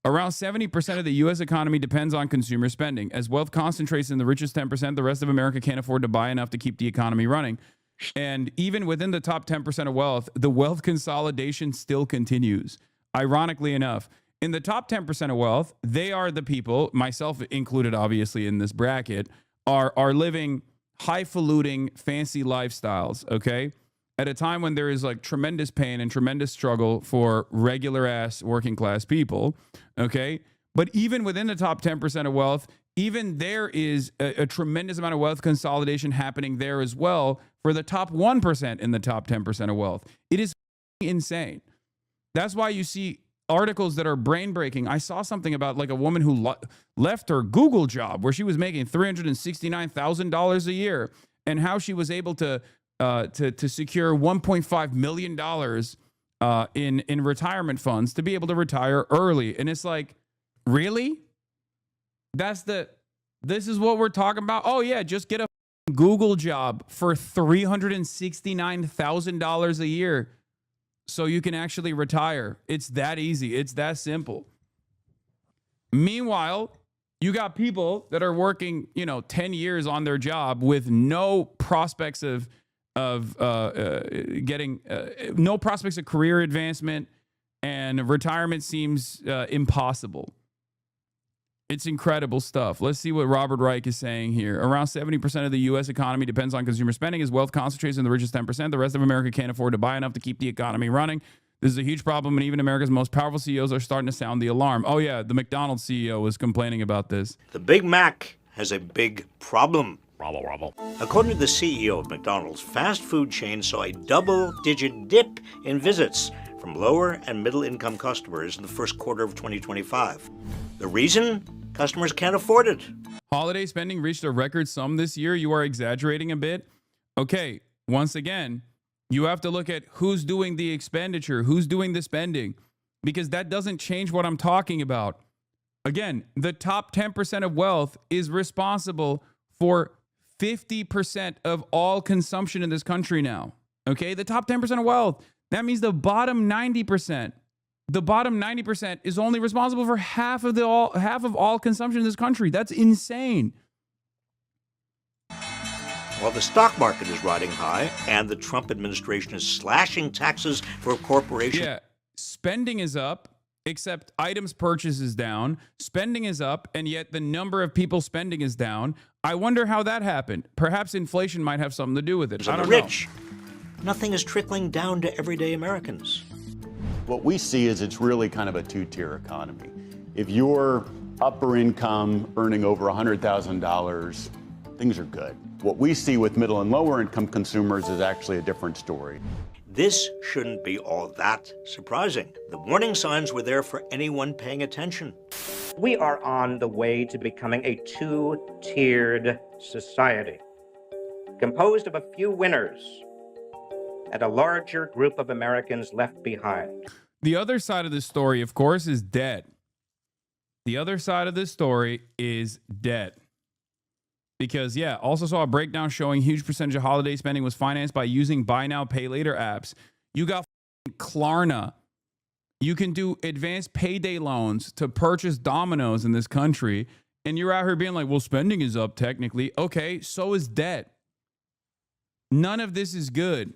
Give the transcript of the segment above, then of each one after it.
Around 70% of the U.S. economy depends on consumer spending. As wealth concentrates in the richest 10%, the rest of America can't afford to buy enough to keep the economy running. And even within the top 10% of wealth, the wealth consolidation still continues. Ironically enough, in the top 10% of wealth, they are the people, myself included obviously in this bracket, are living highfalutin, fancy lifestyles, okay? At a time when there is like tremendous pain and tremendous struggle for regular ass working class people, okay? But even within the top 10% of wealth, even there is a tremendous amount of wealth consolidation happening there as well for the top 1% in the top 10% of wealth. It is insane. That's why you see articles that are brain breaking. I saw something about like a woman who left her Google job where she was making $369,000 a year and how she was able to secure $1.5 million in retirement funds to be able to retire early. And it's like, really? This is what we're talking about? Oh yeah, just get a Google job for $369,000 a year so you can actually retire. It's that easy. It's that simple. Meanwhile, you got people that are working, 10 years on their job with no prospects of getting no prospects of career advancement, and retirement seems impossible. It's incredible stuff. Let's see what Robert Reich is saying here. Around 70% of the U.S. economy depends on consumer spending. As wealth concentrates in the richest 10%, the rest of America can't afford to buy enough to keep the economy running. This is a huge problem, and even America's most powerful CEOs are starting to sound the alarm. Oh, yeah, the McDonald's CEO was complaining about this. The Big Mac has a big problem. Robble, robble. According to the CEO of McDonald's, fast food chain saw a double-digit dip in visits from lower and middle-income customers in the first quarter of 2025. The reason? Customers can't afford it. Holiday spending reached a record sum this year. You are exaggerating a bit. Okay, once again, you have to look at who's doing the expenditure, who's doing the spending, because that doesn't change what I'm talking about. Again, the top 10% of wealth is responsible for 50% of all consumption in this country now. Okay, the top 10% of wealth. That means the bottom 90%. The bottom 90% is only responsible for half of all consumption in this country. That's insane. While the stock market is riding high and the Trump administration is slashing taxes for corporations. Yeah, spending is up, except items purchased is down. Spending is up, and yet the number of people spending is down. I wonder how that happened. Perhaps inflation might have something to do with it. I don't know. Nothing is trickling down to everyday Americans. What we see is it's really kind of a two-tier economy. If you're upper income, earning over $100,000, things are good. What we see with middle and lower income consumers is actually a different story. This shouldn't be all that surprising. The warning signs were there for anyone paying attention. We are on the way to becoming a two-tiered society, composed of a few winners and a larger group of Americans left behind. The other side of this story, of course, is debt. The other side of this story is debt. Because, yeah, also saw a breakdown showing huge percentage of holiday spending was financed by using buy now, pay later apps. You got Klarna. You can do advanced payday loans to purchase Domino's in this country. And you're out here being like, well, spending is up technically. Okay, so is debt. None of this is good.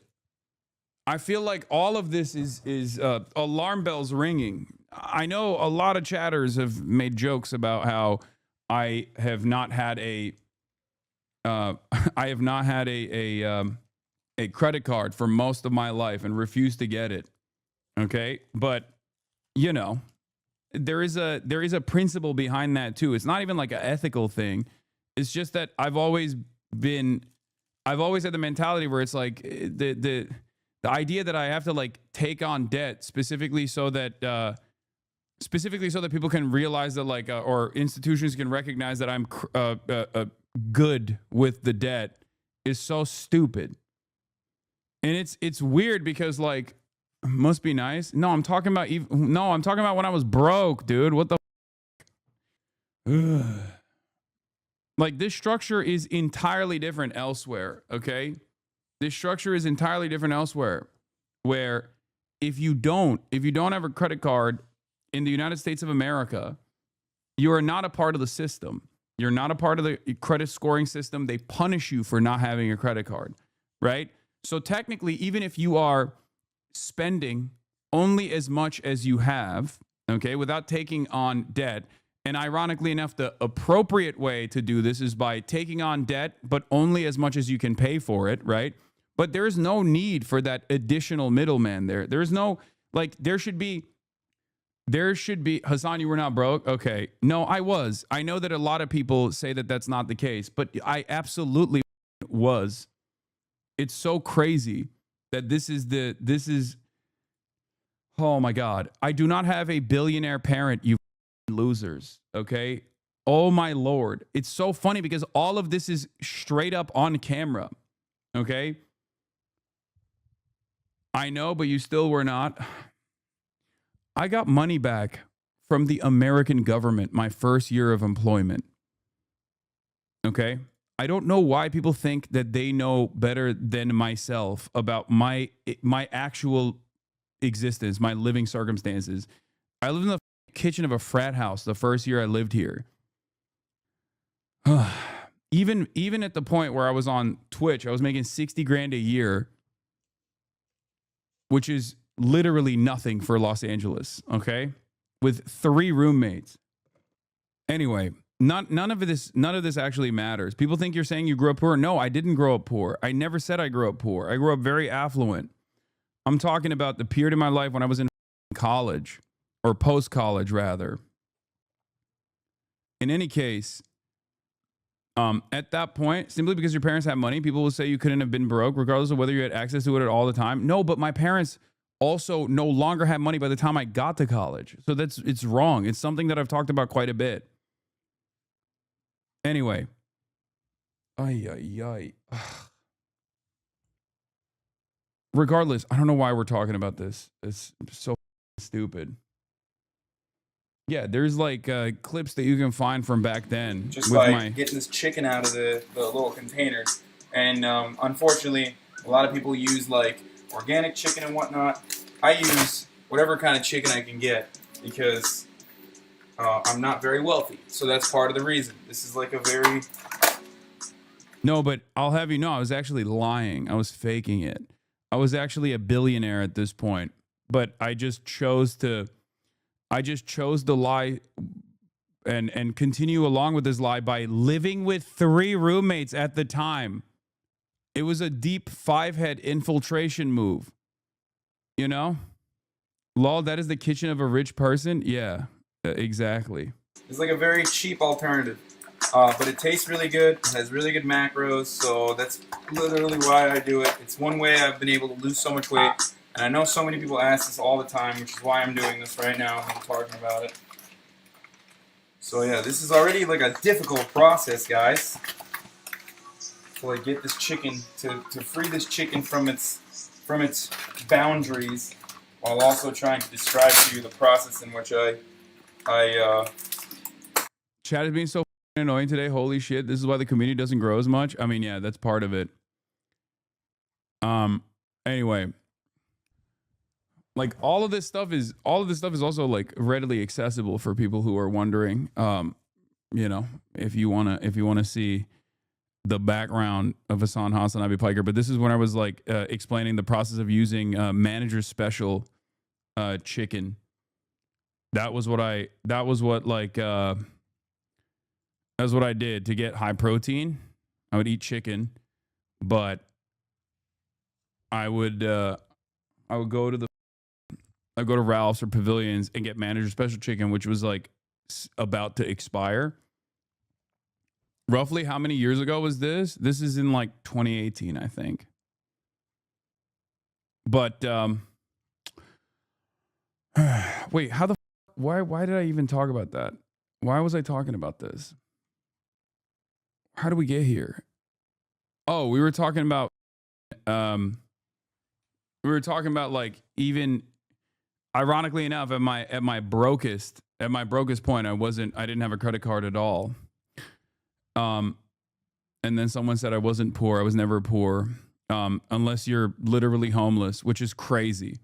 I feel like all of this is alarm bells ringing. I know a lot of chatters have made jokes about how I have not had a credit card for most of my life and refused to get it. Okay, but there is a principle behind that too. It's not even like an ethical thing. It's just that I've always had the mentality where it's like the idea that I have to like take on debt specifically so that people can realize that or institutions can recognize that I'm good with the debt is so stupid. And it's weird because must be nice. No, I'm talking about when I was broke, dude. What the this structure is entirely different elsewhere, okay? This structure is entirely different elsewhere, where if you don't have a credit card, in the United States of America, you are not a part of the system. You're not a part of the credit scoring system. They punish you for not having a credit card, right? So technically, even if you are spending only as much as you have, okay, without taking on debt, and ironically enough, the appropriate way to do this is by taking on debt, but only as much as you can pay for it, right? But there's no need for that additional middleman there. There's no, like, there should be, Hassan, you were not broke? Okay. No, I was. I know that a lot of people say that that's not the case, but I absolutely was. It's so crazy that this is, oh my God. I do not have a billionaire parent, you losers. Okay. Oh my Lord. It's so funny because all of this is straight up on camera. Okay. I know, but you still were not. I got money back from the American government my first year of employment. Okay? I don't know why people think that they know better than myself about my actual existence, my living circumstances. I lived in the kitchen of a frat house the first year I lived here. Even at the point where I was on Twitch, I was making 60 grand a year, which is literally nothing for Los Angeles, okay? With 3 roommates. Anyway, none of this actually matters. People think you're saying you grew up poor. No, I didn't grow up poor. I never said I grew up poor. I grew up very affluent. I'm talking about the period of my life when I was in college, or post-college rather. In any case, at that point, simply because your parents had money, people will say you couldn't have been broke, regardless of whether you had access to it all the time. No, but my parents also no longer had money by the time I got to college. So it's wrong. It's something that I've talked about quite a bit. Anyway. Regardless, I don't know why we're talking about this. It's so stupid. Yeah, there's like clips that you can find from back then. Just like getting this chicken out of the little container. And unfortunately, a lot of people use like organic chicken and whatnot. I use whatever kind of chicken I can get because I'm not very wealthy. So that's part of the reason. This is like a very... No, but I'll have you know, I was actually lying. I was faking it. I was actually a billionaire at this point. But I just chose to lie and continue along with this lie by living with 3 roommates at the time. It was a deep 5-head infiltration move. You know? Lol, that is the kitchen of a rich person? Yeah, exactly. It's like a very cheap alternative. But it tastes really good. It has really good macros. So that's literally why I do it. It's one way I've been able to lose so much weight. And I know so many people ask this all the time, which is why I'm doing this right now. I'm talking about it. So yeah, this is already like a difficult process, guys. To like get this chicken, to free this chicken from its boundaries, while also trying to describe to you the process in which I Chat is being so annoying today. Holy shit! This is why the community doesn't grow as much. I mean, yeah, that's part of it. Anyway, like all of this stuff is also like readily accessible for people who are wondering. You know, if you wanna see the background of Hasanabi Piker. But this is when I was like explaining the process of using manager's special chicken. That's what I did to get high protein. I would eat chicken, but I would go to Ralph's or Pavilions and get manager special chicken, which was like about to expire. Roughly how many years ago was this? This is in like 2018, I think. But wait, why did I even talk about that? Why was I talking about this? How did we get here? Oh, we were talking about like, even ironically enough, at my brokest point, I didn't have a credit card at all. And then someone said I wasn't poor. I was never poor. Unless you're literally homeless, which is crazy.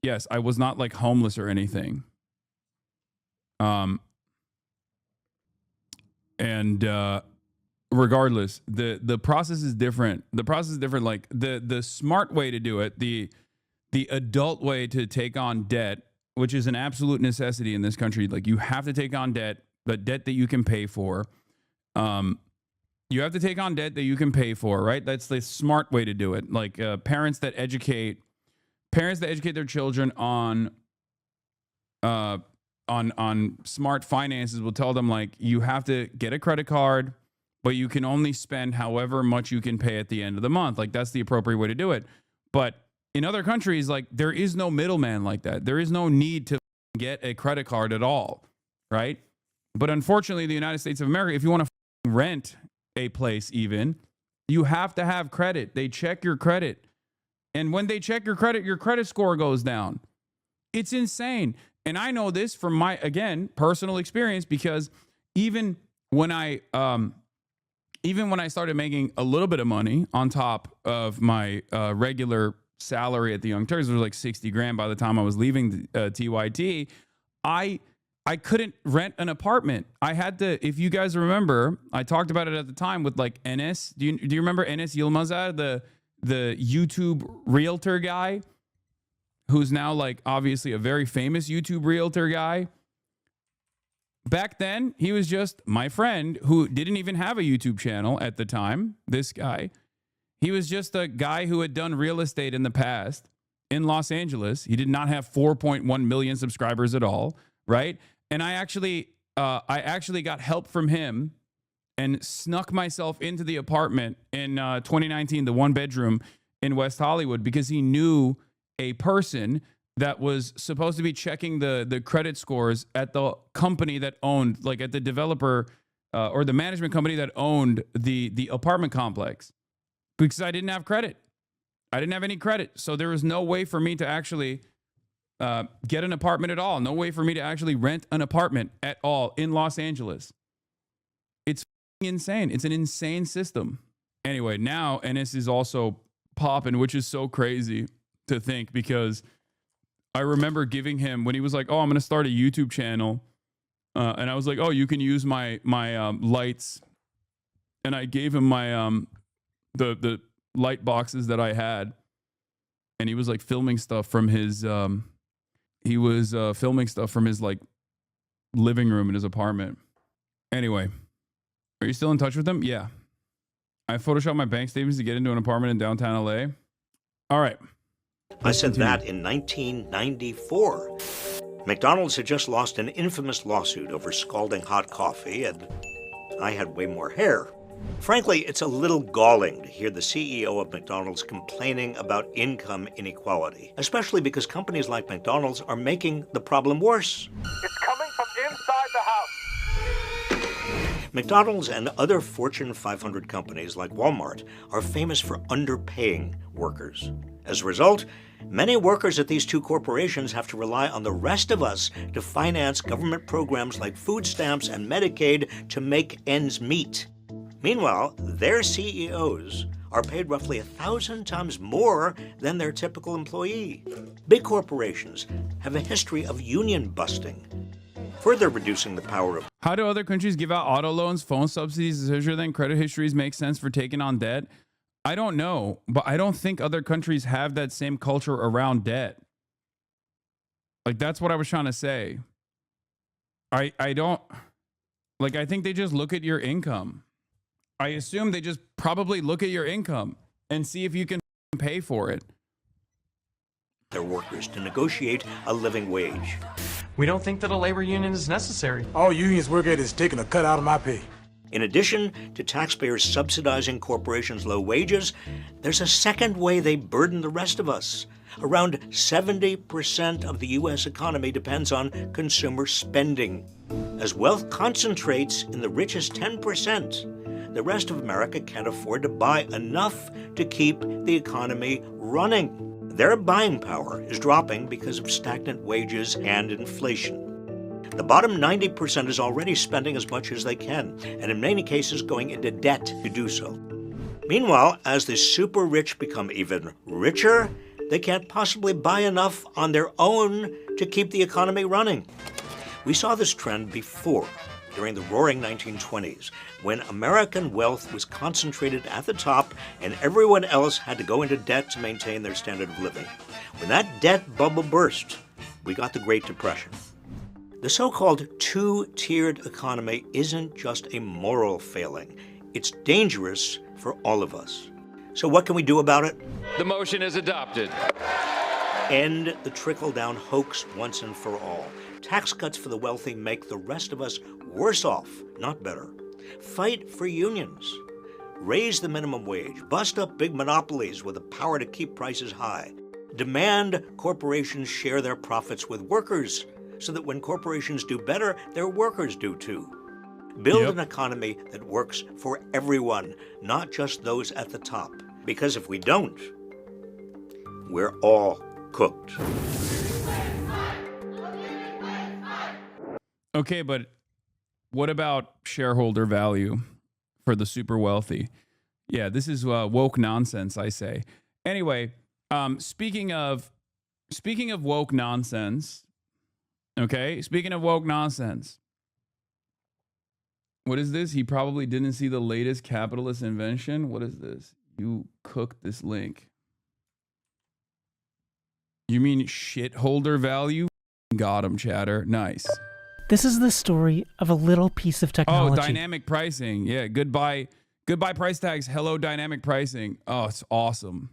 Yes, I was not like homeless or anything. And regardless, the process is different. The process is different. Like the smart way to do it, the adult way to take on debt, which is an absolute necessity in this country. Like you have to take on debt, the debt that you can pay for. You have to take on debt that you can pay for, right? That's the smart way to do it. Like parents that educate their children on smart finances will tell them, like, you have to get a credit card, but you can only spend however much you can pay at the end of the month. Like that's the appropriate way to do it. But in other countries, like there is no middleman like that. There is no need to get a credit card at all, right? But unfortunately, the United States of America, if you want to rent a place even, you have to have credit. They check your credit. And when they check your credit score goes down. It's insane. And I know this from my, again, personal experience, because even when I started making a little bit of money on top of my regular salary at the Young Turks, it was like 60 grand by the time I was leaving TYT, I couldn't rent an apartment. I had to, if you guys remember, I talked about it at the time with like Enes. Do you remember Enes Yilmazar, the YouTube realtor guy, who's now like obviously a very famous YouTube realtor guy? Back then, he was just my friend who didn't even have a YouTube channel at the time. This guy, he was just a guy who had done real estate in the past in Los Angeles. He did not have 4.1 million subscribers at all, right? And I actually got help from him and snuck myself into the apartment in 2019, the one bedroom in West Hollywood, because he knew a person that was supposed to be checking the credit scores at the company that owned, like at the developer or the management company that owned the apartment complex, because I didn't have credit. I didn't have any credit. So there was no way for me to actually get an apartment at all. No way for me to actually rent an apartment at all in Los Angeles. It's insane. It's an insane system. Anyway, now Enes is also popping, which is so crazy to think, because I remember giving him, when he was like, oh, I'm going to start a YouTube channel. And I was like, oh, you can use my lights. And I gave him my the light boxes that I had. And he was like filming stuff from his like living room in his apartment. Anyway, are you still in touch with him? Yeah. I photoshopped my bank statements to get into an apartment in downtown LA. All right. I said that in 1994. McDonald's had just lost an infamous lawsuit over scalding hot coffee, and I had way more hair. Frankly, it's a little galling to hear the CEO of McDonald's complaining about income inequality, especially because companies like McDonald's are making the problem worse. It's coming from inside the house. McDonald's and other Fortune 500 companies like Walmart are famous for underpaying workers. As a result, many workers at these two corporations have to rely on the rest of us to finance government programs like food stamps and Medicaid to make ends meet. Meanwhile, their CEOs are paid roughly 1,000 times more than their typical employee. Big corporations have a history of union busting, further reducing the power of... How do other countries give out auto loans, phone subsidies, etc., then credit histories make sense for taking on debt? I don't know, but I don't think other countries have that same culture around debt. Like, that's what I was trying to say. I don't... Like, I think they just look at your income. I assume they just probably look at your income and see if you can pay for it. Their workers to negotiate a living wage. We don't think that a labor union is necessary. All unions work at is taking a cut out of my pay. In addition to taxpayers subsidizing corporations' low wages, there's a second way they burden the rest of us. Around 70% of the U.S. economy depends on consumer spending. As wealth concentrates in the richest 10%, the rest of America can't afford to buy enough to keep the economy running. Their buying power is dropping because of stagnant wages and inflation. The bottom 90% is already spending as much as they can, and in many cases going into debt to do so. Meanwhile, as the super rich become even richer, they can't possibly buy enough on their own to keep the economy running. We saw this trend before, during the roaring 1920s, when American wealth was concentrated at the top and everyone else had to go into debt to maintain their standard of living. When that debt bubble burst, we got the Great Depression. The so-called two-tiered economy isn't just a moral failing. It's dangerous for all of us. So what can we do about it? The motion is adopted. End the trickle-down hoax once and for all. Tax cuts for the wealthy make the rest of us worse off, not better. Fight for unions. Raise the minimum wage. Bust up big monopolies with the power to keep prices high. Demand corporations share their profits with workers so that when corporations do better, their workers do too. Build an economy that works for everyone, not just those at the top. Because if we don't, we're all cooked. Okay, but what about shareholder value for the super wealthy? Yeah, this is woke nonsense, I say. Anyway, speaking of woke nonsense, okay? Speaking of woke nonsense, what is this? He probably didn't see the latest capitalist invention. What is this? You cooked this link. You mean shitholder value? Got him, chatter. Nice. This is the story of a little piece of technology. Oh, dynamic pricing. Yeah, goodbye price tags. Hello, dynamic pricing. Oh, it's awesome.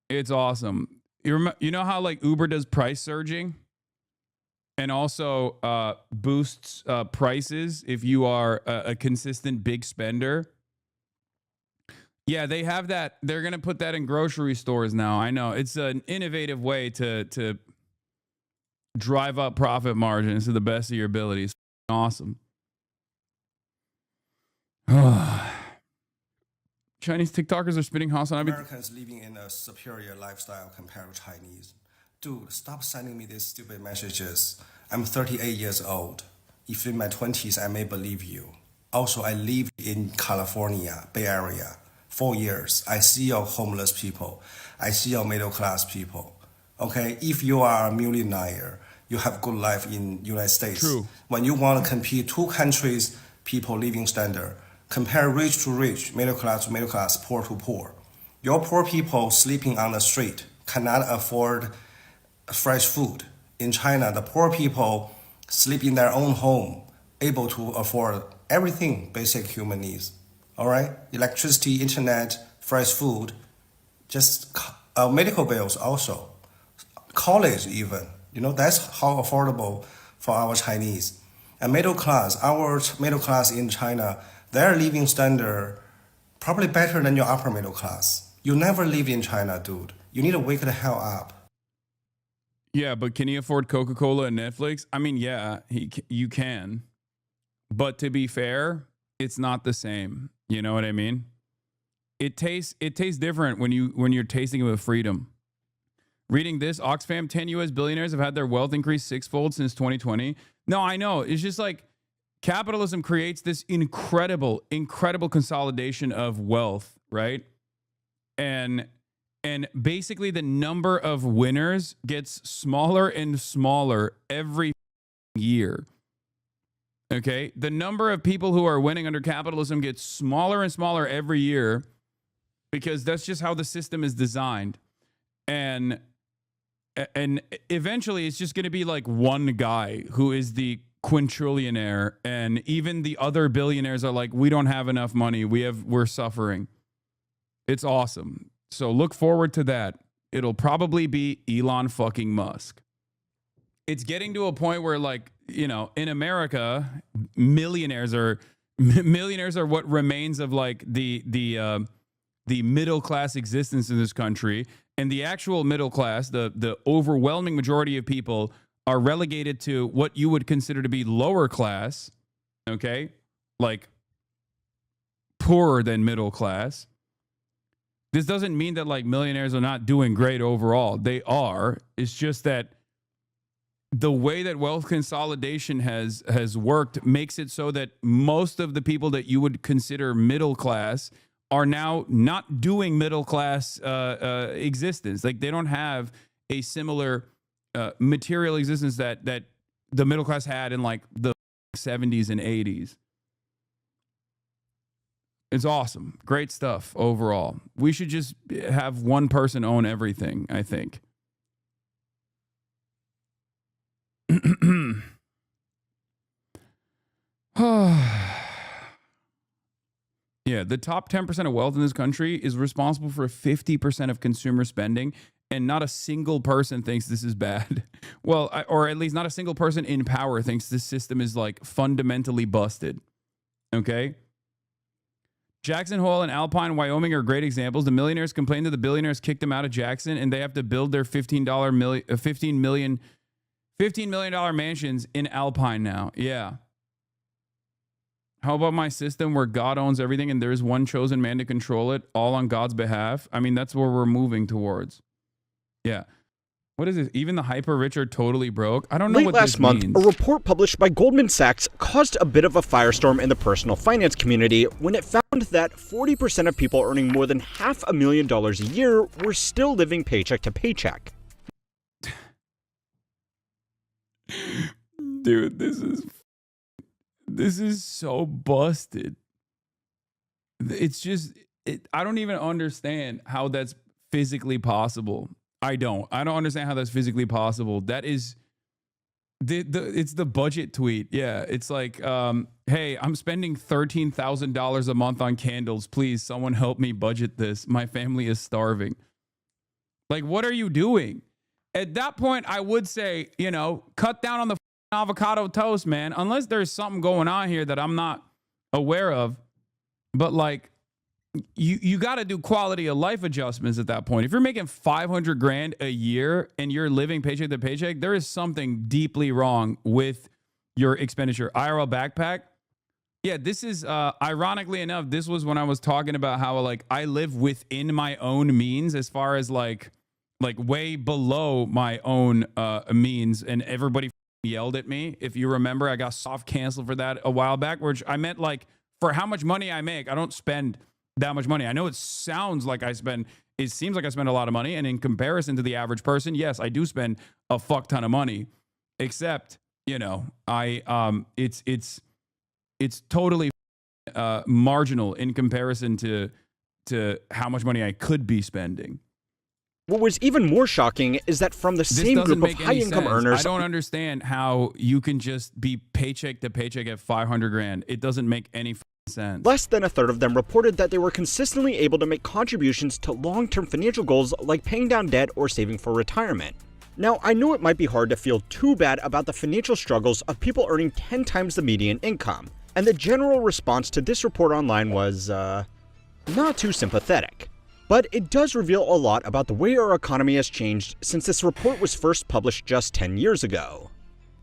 It's awesome. You know how like Uber does price surging and also boosts prices if you are a consistent big spender? Yeah, they have that. They're going to put that in grocery stores now. I know. It's an innovative way to drive up profit margins to the best of your abilities. Awesome. Chinese TikTokers are spitting Hasanabi. Americans living in a superior lifestyle compared to Chinese. Dude, stop sending me these stupid messages. I'm 38 years old. If in my 20s, I may believe you. Also, I live in California, Bay Area, 4 years. I see your homeless people. I see your middle class people. Okay, if you are a millionaire, you have good life in United States. True. When you want to compete two countries, people living standard, compare rich to rich, middle class to middle class, poor to poor. Your poor people sleeping on the street cannot afford fresh food. In China, the poor people sleep in their own home, able to afford everything basic human needs. All right, electricity, internet, fresh food, just medical bills also, college even. You know, that's how affordable for our Chinese. And our middle class in China, their living standard probably better than your upper middle class. You never lived in China, dude. You need to wake the hell up. Yeah, but can he afford Coca-Cola and Netflix? I mean, yeah, you can. But to be fair, it's not the same. You know what I mean? It tastes different when you're tasting it with freedom. Reading this, Oxfam, 10 U.S. billionaires have had their wealth increase sixfold since 2020. No, I know. It's just like capitalism creates this incredible consolidation of wealth, right? And basically the number of winners gets smaller and smaller every year. Okay? The number of people who are winning under capitalism gets smaller and smaller every year because that's just how the system is designed. And eventually it's just going to be like one guy who is the quintrillionaire, and even the other billionaires are like, we don't have enough money. We're suffering. It's awesome. So look forward to that. It'll probably be Elon fucking Musk. It's getting to a point where, like, you know, in America, millionaires are what remains of like the middle class existence in this country. And the actual middle class, the overwhelming majority of people are relegated to what you would consider to be lower class, okay? Like poorer than middle class. This doesn't mean that like millionaires are not doing great overall. They are. It's just that the way that wealth consolidation has worked makes it so that most of the people that you would consider middle class are now not doing middle class existence. Like they don't have a similar material existence that the middle class had in like the 70s and 80s. It's awesome. Great stuff overall. We should just have one person own everything, I think. Yeah, the top 10% of wealth in this country is responsible for 50% of consumer spending, and not a single person thinks this is bad. Well, or at least not a single person in power thinks this system is like fundamentally busted. Okay? Jackson Hole and Alpine, Wyoming are great examples. The millionaires complained that the billionaires kicked them out of Jackson, and they have to build their $15 million mansions in Alpine now. Yeah. How about my system where God owns everything and there's one chosen man to control it, all on God's behalf? I mean, that's where we're moving towards. Yeah. What is this? Even the hyper rich are totally broke? I don't know what this means. Late last month, a report published by Goldman Sachs caused a bit of a firestorm in the personal finance community when it found that 40% of people earning more than $500,000 a year were still living paycheck to paycheck. Dude, this is so busted. It's just, I don't even understand how that's physically possible. I don't understand how that's physically possible. That is, it's the budget tweet. Yeah, it's like, hey, I'm spending $13,000 a month on candles. Please, someone help me budget this. My family is starving. Like, what are you doing? At that point, I would say, cut down on the avocado toast, man, unless there's something going on here that I'm not aware of. But like, you got to do quality of life adjustments at that point. If you're making $500,000 a year and you're living paycheck to paycheck, there is something deeply wrong with your expenditure. IRL backpack. Yeah, this is ironically enough, this was when I was talking about how like I live within my own means as far as like way below my own means, and everybody yelled at me. If you remember, I got soft canceled for that a while back, which I meant like for how much money I make, I don't spend that much money. I know it sounds like it seems like I spend a lot of money, and in comparison to the average person, yes, I do spend a fuck ton of money, except, it's totally marginal in comparison to how much money I could be spending. What was even more shocking is that from the same group of high-income earners... I don't understand how you can just be paycheck to paycheck at $500,000. It doesn't make any sense. Less than a third of them reported that they were consistently able to make contributions to long-term financial goals like paying down debt or saving for retirement. Now, I know it might be hard to feel too bad about the financial struggles of people earning 10 times the median income, and the general response to this report online was, not too sympathetic. But it does reveal a lot about the way our economy has changed since this report was first published just 10 years ago.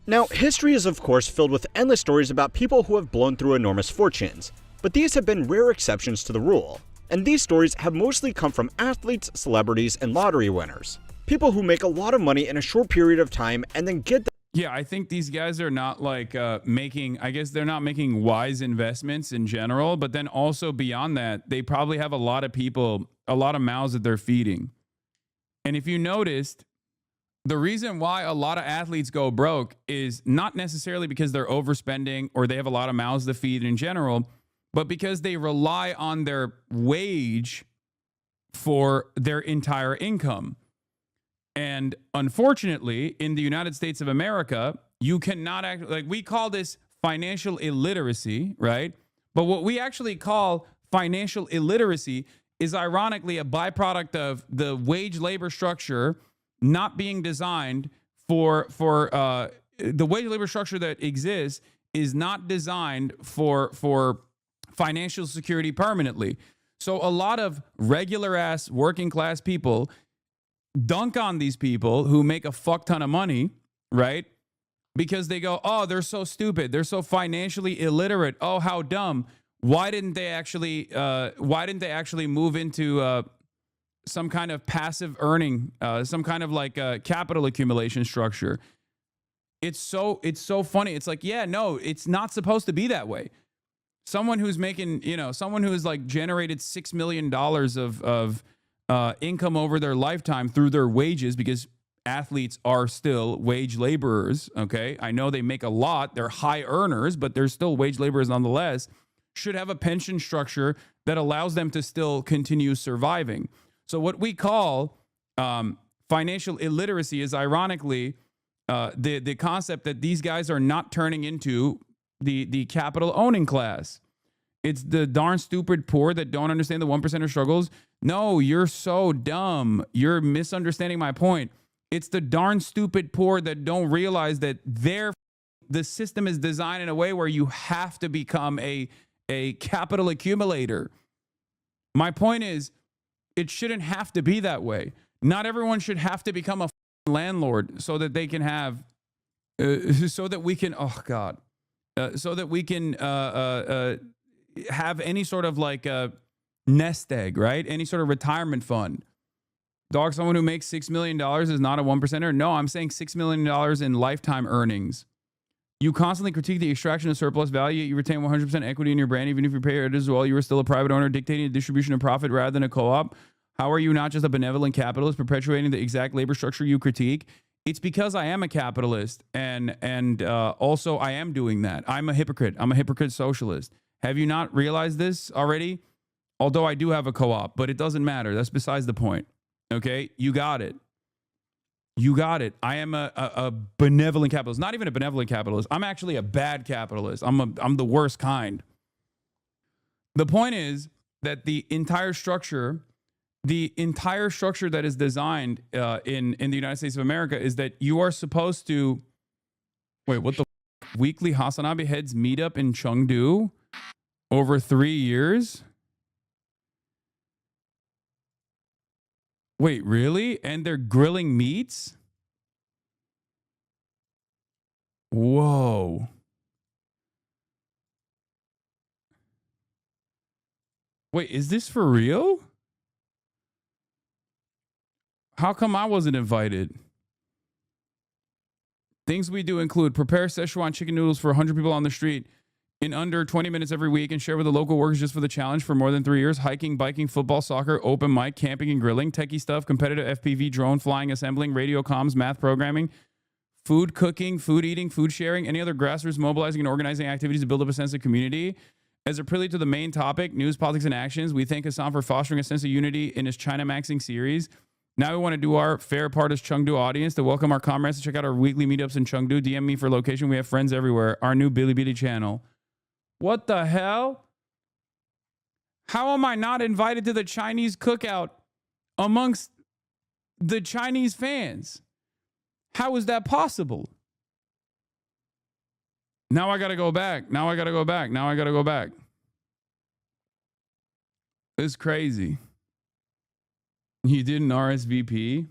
Now, history is of course filled with endless stories about people who have blown through enormous fortunes, but these have been rare exceptions to the rule. And these stories have mostly come from athletes, celebrities, and lottery winners. People who make a lot of money in a short period of time and then get Yeah, I think these guys are not like they're not making wise investments in general, but then also beyond that, they probably have a lot of people, a lot of mouths that they're feeding. And if you noticed, the reason why a lot of athletes go broke is not necessarily because they're overspending or they have a lot of mouths to feed in general, but because they rely on their wage for their entire income. And unfortunately, in the United States of America, you cannot act like we call this financial illiteracy, right? But what we actually call financial illiteracy is ironically a byproduct of the wage labor structure not being designed for the wage labor structure that exists is not designed for financial security permanently. So a lot of regular ass working class people dunk on these people who make a fuck ton of money, right? Because they go, oh, they're so stupid. They're so financially illiterate. Oh, how dumb. Why didn't they actually move into some kind of passive earning, some kind of like capital accumulation structure? It's so funny. It's like, yeah, no, it's not supposed to be that way. Someone who's making, someone who has like generated $6 million of income over their lifetime through their wages, because athletes are still wage laborers. Okay. I know they make a lot. They're high earners, but they're still wage laborers nonetheless, should have a pension structure that allows them to still continue surviving. So what we call financial illiteracy is ironically the concept that these guys are not turning into the capital owning class. It's the darn stupid poor that don't understand the 1%er struggles. No, you're so dumb. You're misunderstanding my point. It's the darn stupid poor that don't realize that the system is designed in a way where you have to become a capital accumulator. My point is, it shouldn't have to be that way. Not everyone should have to become a landlord so that they can have, so that we can, so that we can have any sort of like a nest egg, right? Any sort of retirement fund. Dog, someone who makes $6 million is not a 1%er. No, I'm saying $6 million in lifetime earnings. You constantly critique the extraction of surplus value, yet you retain 100% equity in your brand, even if you pay it as well. You are still a private owner dictating the distribution of profit rather than a co-op. How are you not just a benevolent capitalist perpetuating the exact labor structure you critique? It's because I am a capitalist, and also I am doing that. I'm a hypocrite. I'm a hypocrite socialist. Have you not realized this already? Although I do have a co-op, but it doesn't matter. That's besides the point. Okay? You got it. You got it. I am a benevolent capitalist. Not even a benevolent capitalist. I'm actually a bad capitalist. I'm the worst kind. The point is that the entire structure that is designed in the United States of America is that you are supposed to wait. What the weekly Hasanabi heads meetup in Chengdu over 3 years? Wait, really? And they're grilling meats? Whoa. Wait, is this for real? How come I wasn't invited? Things we do include prepare Szechuan chicken noodles for 100 people on the street in under 20 minutes every week and share with the local workers just for the challenge for more than 3 years. Hiking, biking, football, soccer, open mic, camping and grilling, techie stuff, competitive FPV, drone flying, assembling, radio comms, math programming, food cooking, food eating, food sharing, any other grassroots mobilizing and organizing activities to build up a sense of community. As a prelude to the main topic, news, politics, and actions, we thank Hassan for fostering a sense of unity in his China Maxing series. Now we want to do our fair part as Chengdu audience to welcome our comrades to check out our weekly meetups in Chengdu. DM me for location. We have friends everywhere. Our new Bilibili channel. What the hell? How am I not invited to the Chinese cookout amongst the Chinese fans? How is that possible? Now I got to go back. Now I got to go back. Now I got to go back. It's crazy. You didn't RSVP?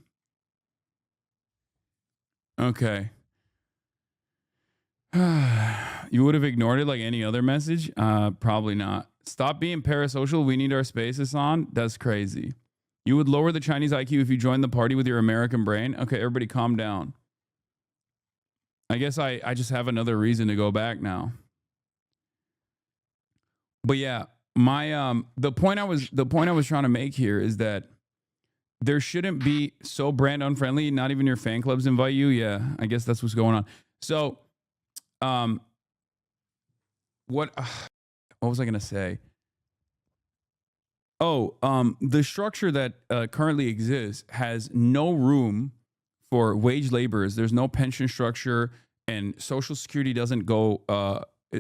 Okay. You would have ignored it like any other message? Probably not. Stop being parasocial. We need our spaces on. That's crazy. You would lower the Chinese IQ if you joined the party with your American brain. Okay, everybody calm down. I guess I just have another reason to go back now. But yeah, my the point I was trying to make here is that there shouldn't be so brand unfriendly. Not even your fan clubs invite you. Yeah, I guess that's what's going on. So, what was I gonna say? Oh, the structure that currently exists has no room for wage laborers. There's no pension structure, and Social Security doesn't go.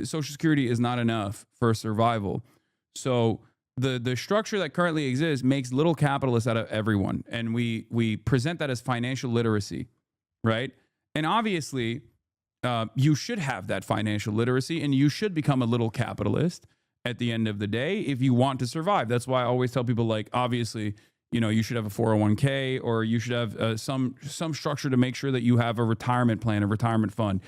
Social Security is not enough for survival. So the structure that currently exists makes little capitalists out of everyone, and we present that as financial literacy, right? And obviously, you should have that financial literacy, and you should become a little capitalist at the end of the day if you want to survive. That's why I always tell people, like, obviously, you know, you should have a 401k, or you should have some structure to make sure that you have a retirement plan, a retirement fund,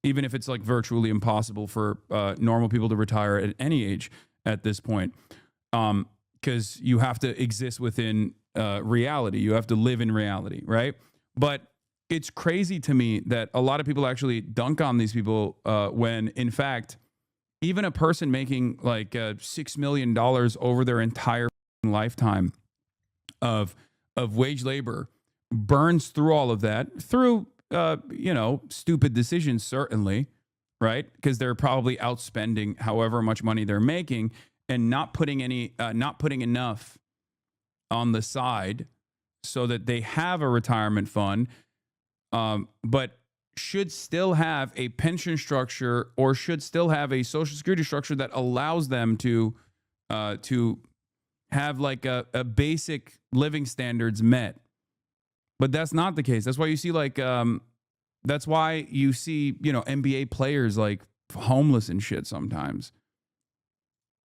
even if it's like virtually impossible for normal people to retire at any age at this point, because you have to exist within reality. You have to live in reality, right? But it's crazy to me that a lot of people actually dunk on these people when, in fact, even a person making like $6 million over their entire lifetime of wage labor burns through all of that through, stupid decisions, certainly, right? Because they're probably outspending however much money they're making and not putting enough on the side so that they have a retirement fund, but should still have a pension structure or should still have a social security structure that allows them to have like a basic living standards met. But that's not the case. That's why you see NBA players like homeless and shit sometimes.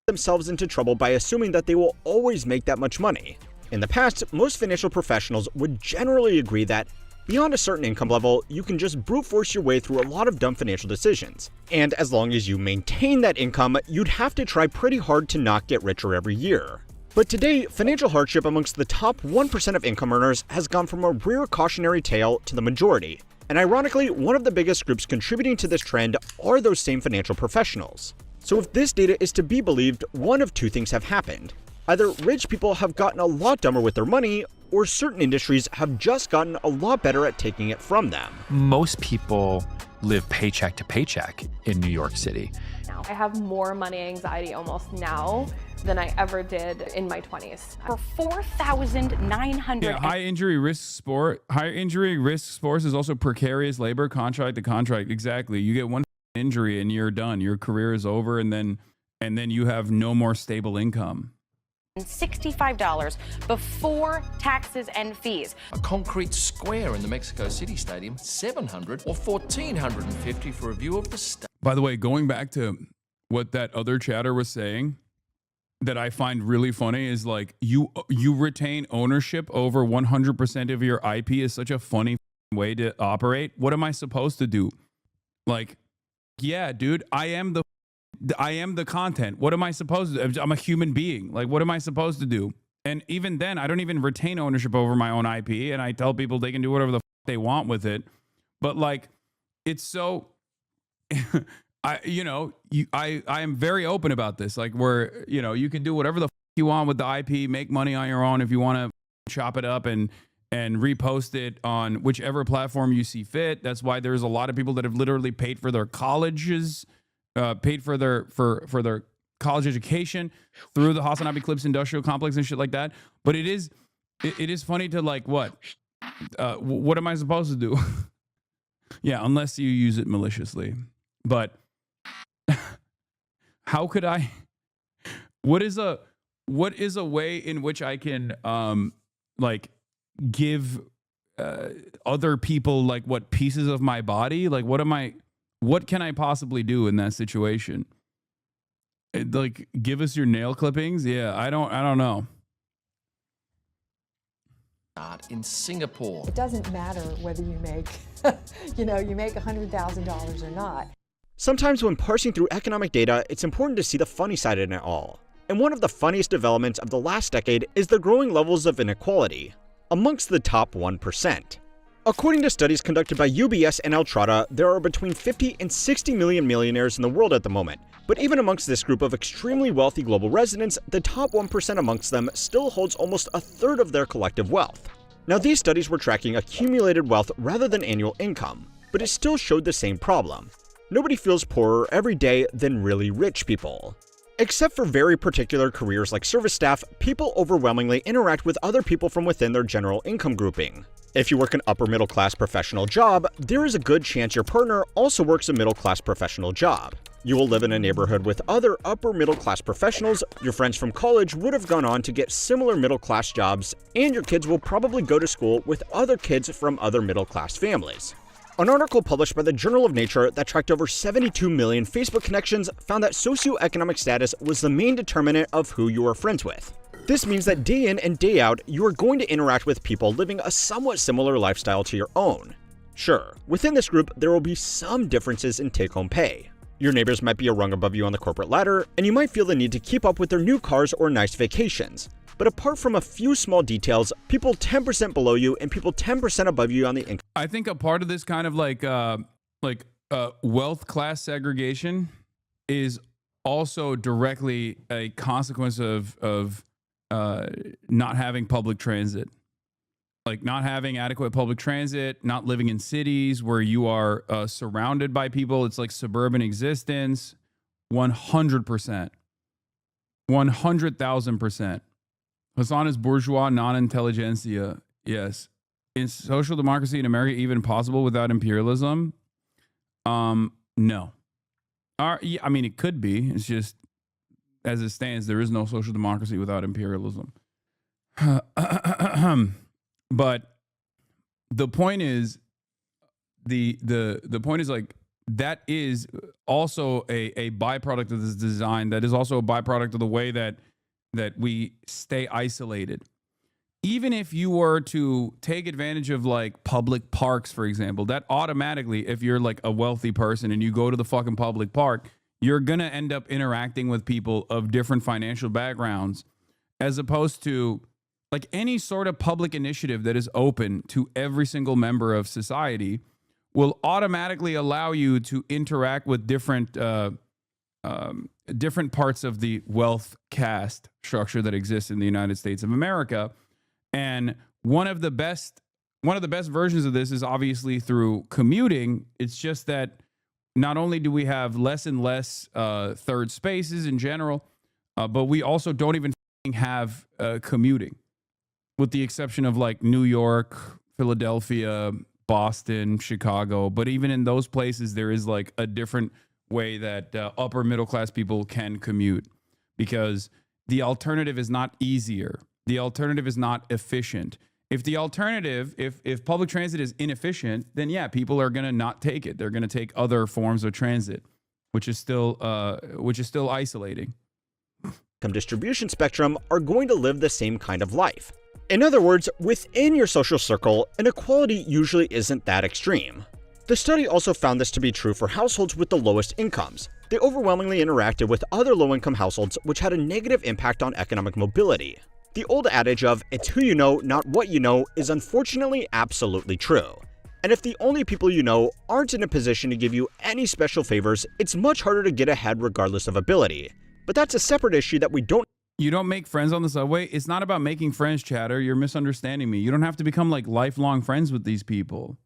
Themselves into trouble by assuming that they will always make that much money. In the past, most financial professionals would generally agree that beyond a certain income level, you can just brute force your way through a lot of dumb financial decisions. And as long as you maintain that income, you'd have to try pretty hard to not get richer every year. But today, financial hardship amongst the top 1% of income earners has gone from a rare cautionary tale to the majority. And ironically, one of the biggest groups contributing to this trend are those same financial professionals. So if this data is to be believed, one of two things have happened. Either rich people have gotten a lot dumber with their money, or certain industries have just gotten a lot better at taking it from them. Most people live paycheck to paycheck in New York City. I have more money anxiety almost now than I ever did in my 20s. For 4,900. Yeah, high injury risk sports is also precarious labor, contract to contract. Exactly. You get one injury and you're done. Your career is over, and then you have no more stable income. $65 before taxes and fees. A concrete square in the Mexico City Stadium, $700 or $1,450 for a view of the stadium. By the way, going back to what that other chatter was saying, that I find really funny is like you retain ownership over 100% of your IP is such a funny way to operate. What am I supposed to do? Like, yeah, dude, I am the content. What am I supposed to do? I'm a human being. Like, what am I supposed to do? And even then, I don't even retain ownership over my own IP, and I tell people they can do whatever the they want with it. But like, it's so, I am very open about this. Like, where, you can do whatever the you want with the IP, make money on your own if you want to chop it up and repost it on whichever platform you see fit. That's why there's a lot of people that have literally paid for their colleges, paid for their college education through the Hasanabi Clips Industrial Complex and shit like that. But it is funny to like, what am I supposed to do? Yeah, unless you use it maliciously. But how could I? What is a way in which I can like give other people like what pieces of my body? Like, what can I possibly do in that situation? Like, give us your nail clippings? Yeah, I don't know. In Singapore. It doesn't matter whether you make, you make $100,000 or not. Sometimes when parsing through economic data, it's important to see the funny side in it all. And one of the funniest developments of the last decade is the growing levels of inequality amongst the top 1%. According to studies conducted by UBS and Altrata, there are between 50 and 60 million millionaires in the world at the moment. But even amongst this group of extremely wealthy global residents, the top 1% amongst them still holds almost a third of their collective wealth. Now, these studies were tracking accumulated wealth rather than annual income, but it still showed the same problem. Nobody feels poorer every day than really rich people. Except for very particular careers like service staff, people overwhelmingly interact with other people from within their general income grouping. If you work an upper middle class professional job, there is a good chance your partner also works a middle class professional job. You will live in a neighborhood with other upper middle class professionals, your friends from college would have gone on to get similar middle class jobs, and your kids will probably go to school with other kids from other middle class families. An article published by the Journal of Nature that tracked over 72 million Facebook connections found that socioeconomic status was the main determinant of who you are friends with. This means that day in and day out, you are going to interact with people living a somewhat similar lifestyle to your own. Sure, within this group, there will be some differences in take-home pay. Your neighbors might be a rung above you on the corporate ladder, and you might feel the need to keep up with their new cars or nice vacations. But apart from a few small details, people 10% below you and people 10% above you on the income. I think a part of this kind of wealth class segregation is also directly a consequence of not having public transit. Like not having adequate public transit, not living in cities where you are surrounded by people. It's like suburban existence. 100%. 100,000%. Hassan is bourgeois non-intelligentsia. Yes. Is social democracy in America even possible without imperialism? No. Yeah, I mean, it could be. It's just, as it stands, there is no social democracy without imperialism. But the point is, the point is like, that is also a byproduct of this design. That is also a byproduct of the way that we stay isolated. Even if you were to take advantage of like public parks, for example, that automatically, if you're like a wealthy person and you go to the fucking public park, you're going to end up interacting with people of different financial backgrounds, as opposed to like any sort of public initiative that is open to every single member of society will automatically allow you to interact with different parts of the wealth caste structure that exists in the United States of America. And one of the best versions of this is obviously through commuting. It's just that not only do we have less and less third spaces in general, but we also don't even have commuting, with the exception of like New York, Philadelphia, Boston, Chicago. But even in those places, there is like a different way that upper middle class people can commute, because the alternative is not easier. The alternative is not efficient. If the alternative, if public transit is inefficient, then yeah, people are going to not take it. They're going to take other forms of transit, which is still isolating. Income distribution spectrum are going to live the same kind of life. In other words, within your social circle, inequality usually isn't that extreme. The study also found this to be true for households with the lowest incomes. They overwhelmingly interacted with other low-income households, which had a negative impact on economic mobility. The old adage of, it's who you know, not what you know, is unfortunately absolutely true. And if the only people you know aren't in a position to give you any special favors, it's much harder to get ahead regardless of ability. But that's a separate issue that You don't make friends on the subway? It's not about making friends, chatter. You're misunderstanding me. You don't have to become like lifelong friends with these people.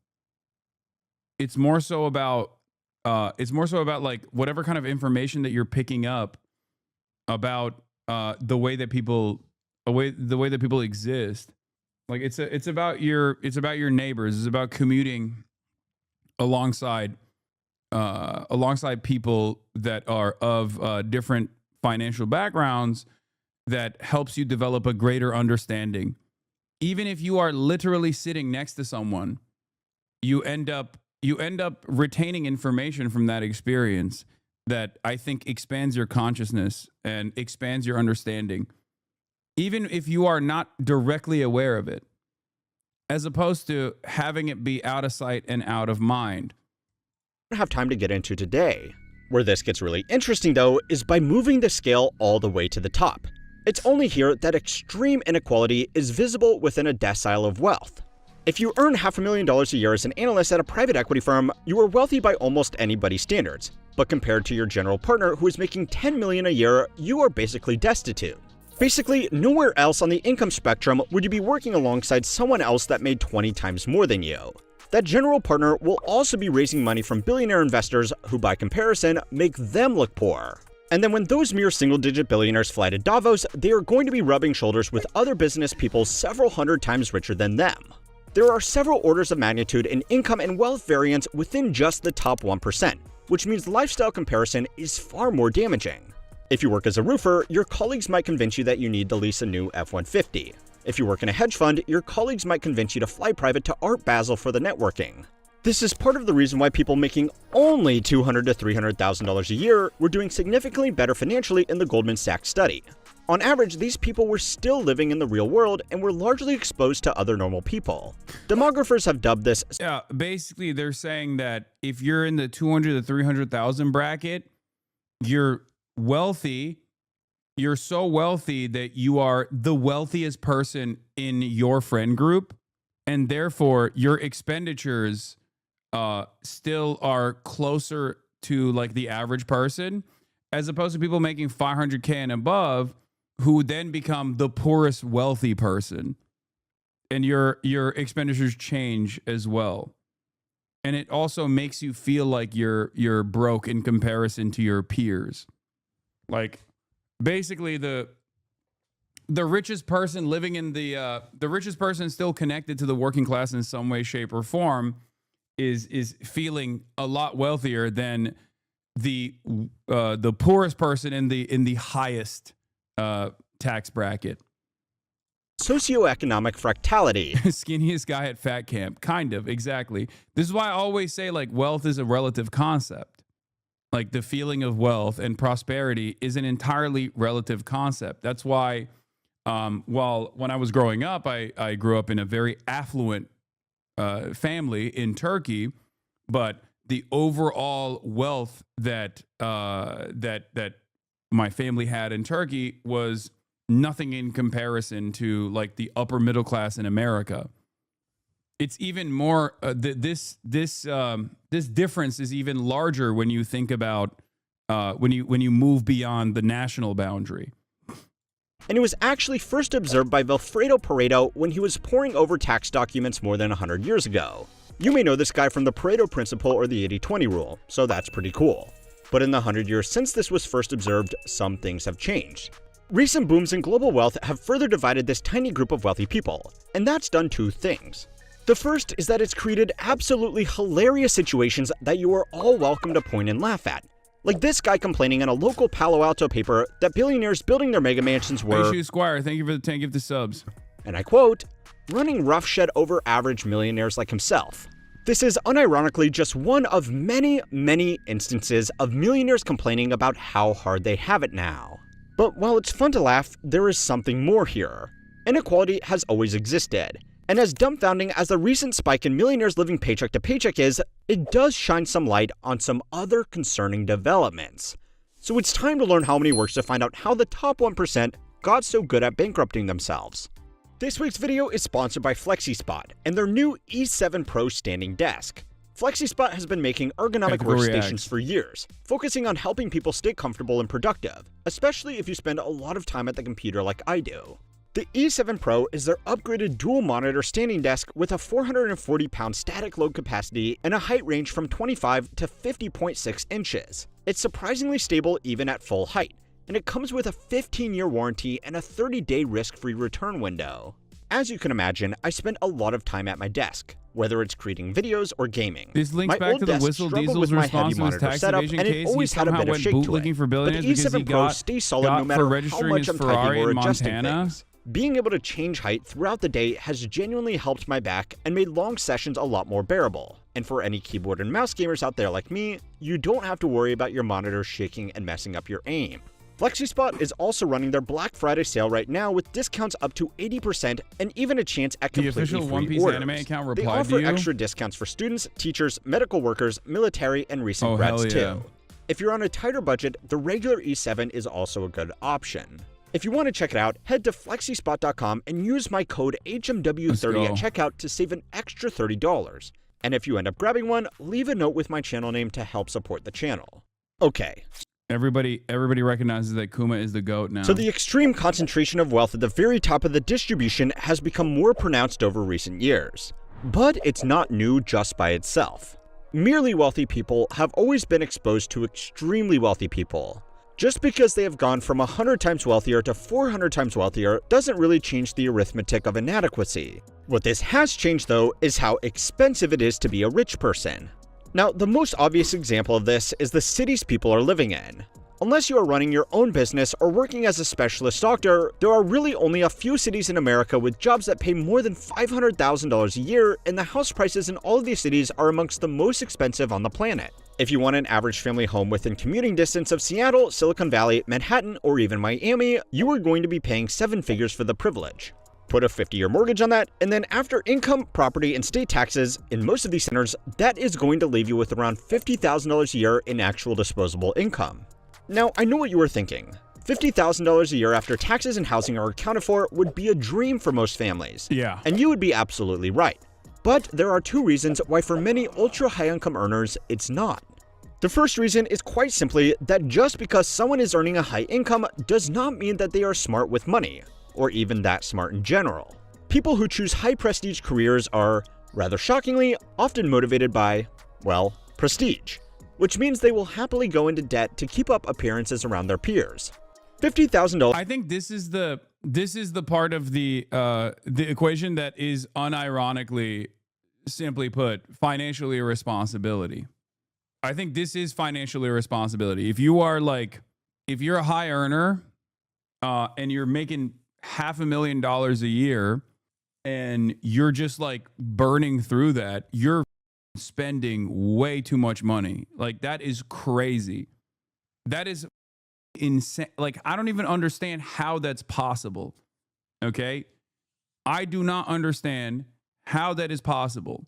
It's more so about like whatever kind of information that you're picking up about the way that people exist. Like it's about your neighbors. It's about commuting alongside people that are of different financial backgrounds, that helps you develop a greater understanding. Even if you are literally sitting next to someone, you end up retaining information from that experience that I think expands your consciousness and expands your understanding, even if you are not directly aware of it, as opposed to having it be out of sight and out of mind. don't have time to get into today. Where this gets really interesting, though, is by moving the scale all the way to the top. It's only here that extreme inequality is visible within a decile of wealth. If you earn $500,000 a year as an analyst at a private equity firm, you are wealthy by almost anybody's standards. But compared to your general partner who is making $10 million a year, you are basically destitute. Basically, nowhere else on the income spectrum would you be working alongside someone else that made 20 times more than you. That general partner will also be raising money from billionaire investors who, by comparison, make them look poor. And then when those mere single-digit billionaires fly to Davos, they are going to be rubbing shoulders with other business people several hundred times richer than them. There are several orders of magnitude in income and wealth variance within just the top 1%, which means lifestyle comparison is far more damaging. If you work as a roofer, your colleagues might convince you that you need to lease a new F-150. If you work in a hedge fund, your colleagues might convince you to fly private to Art Basel for the networking. This is part of the reason why people making only $200,000 to $300,000 a year were doing significantly better financially in the Goldman Sachs study. On average, these people were still living in the real world and were largely exposed to other normal people. Demographers have dubbed this. Yeah, basically they're saying that if you're in the 200 to 300,000 bracket, you're wealthy. You're so wealthy that you are the wealthiest person in your friend group, and therefore your expenditures still are closer to like the average person, as opposed to people making 500K and above who then become the poorest wealthy person. And your expenditures change as well. And it also makes you feel like you're broke in comparison to your peers. Like basically the richest person living in the richest person still connected to the working class in some way, shape, or form is feeling a lot wealthier than the poorest person in the highest tax bracket. Socioeconomic fractality. Skinniest guy at fat camp. Kind of, exactly. This is why I always say, like, wealth is a relative concept. Like, the feeling of wealth and prosperity is an entirely relative concept. That's why, when I was growing up, I grew up in a very affluent family in Turkey, but the overall wealth that my family had in Turkey was nothing in comparison to like the upper middle class in America. It's even more this difference is even larger when you think about when you move beyond the national boundary. And it was actually first observed by Vilfredo Pareto when he was poring over tax documents more than 100 years ago. You may know this guy from the Pareto principle or the 80-20 rule, so that's pretty cool. But in the 100 years since this was first observed, some things have changed. Recent booms in global wealth have further divided this tiny group of wealthy people, and that's done two things. The first is that it's created absolutely hilarious situations that you are all welcome to point and laugh at. Like this guy complaining in a local Palo Alto paper that billionaires building their mega mansions were, Hey, Shoe Squire, thank you for the 10 gifted subs. And I quote, running roughshed over average millionaires like himself. This is unironically just one of many, many instances of millionaires complaining about how hard they have it now. But while it's fun to laugh, there is something more here. Inequality has always existed. And as dumbfounding as the recent spike in millionaires living paycheck to paycheck is, it does shine some light on some other concerning developments. So it's time to learn how many works to find out how the top 1% got so good at bankrupting themselves. This week's video is sponsored by FlexiSpot and their new E7 Pro standing desk. FlexiSpot has been making ergonomic workstations for years, focusing on helping people stay comfortable and productive, especially if you spend a lot of time at the computer like I do. The E7 Pro is their upgraded dual-monitor standing desk with a 440-pound static load capacity and a height range from 25 to 50.6 inches. It's surprisingly stable even at full height, and it comes with a 15-year warranty and a 30-day risk-free return window. As you can imagine, I spend a lot of time at my desk, whether it's creating videos or gaming. This links back to the Whistle Diesel's response to his tax evasion case. He somehow went bootlicking for billionaires because he got for registering his Ferrari in Montana. Being able to change height throughout the day has genuinely helped my back and made long sessions a lot more bearable. And for any keyboard and mouse gamers out there like me, you don't have to worry about your monitor shaking and messing up your aim. FlexiSpot is also running their Black Friday sale right now with discounts up to 80% and even a chance at completely free orders. The official One Piece anime account replied to you. They offer extra discounts for students, teachers, medical workers, military, and recent grads too. If you're on a tighter budget, the regular E7 is also a good option. If you want to check it out, head to flexispot.com and use my code HMW30 at checkout to save an extra $30. And if you end up grabbing one, leave a note with my channel name to help support the channel. Okay. Everybody recognizes that Kuma is the GOAT now. So the extreme concentration of wealth at the very top of the distribution has become more pronounced over recent years. But it's not new just by itself. Merely wealthy people have always been exposed to extremely wealthy people. Just because they have gone from 100 times wealthier to 400 times wealthier doesn't really change the arithmetic of inadequacy. What this has changed though is how expensive it is to be a rich person. Now, the most obvious example of this is the cities people are living in. Unless you are running your own business or working as a specialist doctor, there are really only a few cities in America with jobs that pay more than $500,000 a year, and the house prices in all of these cities are amongst the most expensive on the planet. If you want an average family home within commuting distance of Seattle, Silicon Valley, Manhattan, or even Miami, you are going to be paying 7 figures for the privilege. Put a 50-year mortgage on that, and then after income, property, and state taxes, in most of these centers, that is going to leave you with around $50,000 a year in actual disposable income. Now, I know what you were thinking. $50,000 a year after taxes and housing are accounted for would be a dream for most families. Yeah. And you would be absolutely right. But there are two reasons why for many ultra-high income earners, it's not. The first reason is quite simply that just because someone is earning a high income does not mean that they are smart with money, or even that smart in general. People who choose high prestige careers are, rather shockingly, often motivated by, well, prestige, which means they will happily go into debt to keep up appearances around their peers. $50,000. I think this is the part of the equation that is unironically, simply put, financial irresponsibility. I think this is financial irresponsibility. If you're a high earner and you're making $500,000 a year and you're just like burning through that, you're spending way too much money. Like, that is crazy. That is insane. Like, I don't even understand how that's possible. Okay? I do not understand how that is possible.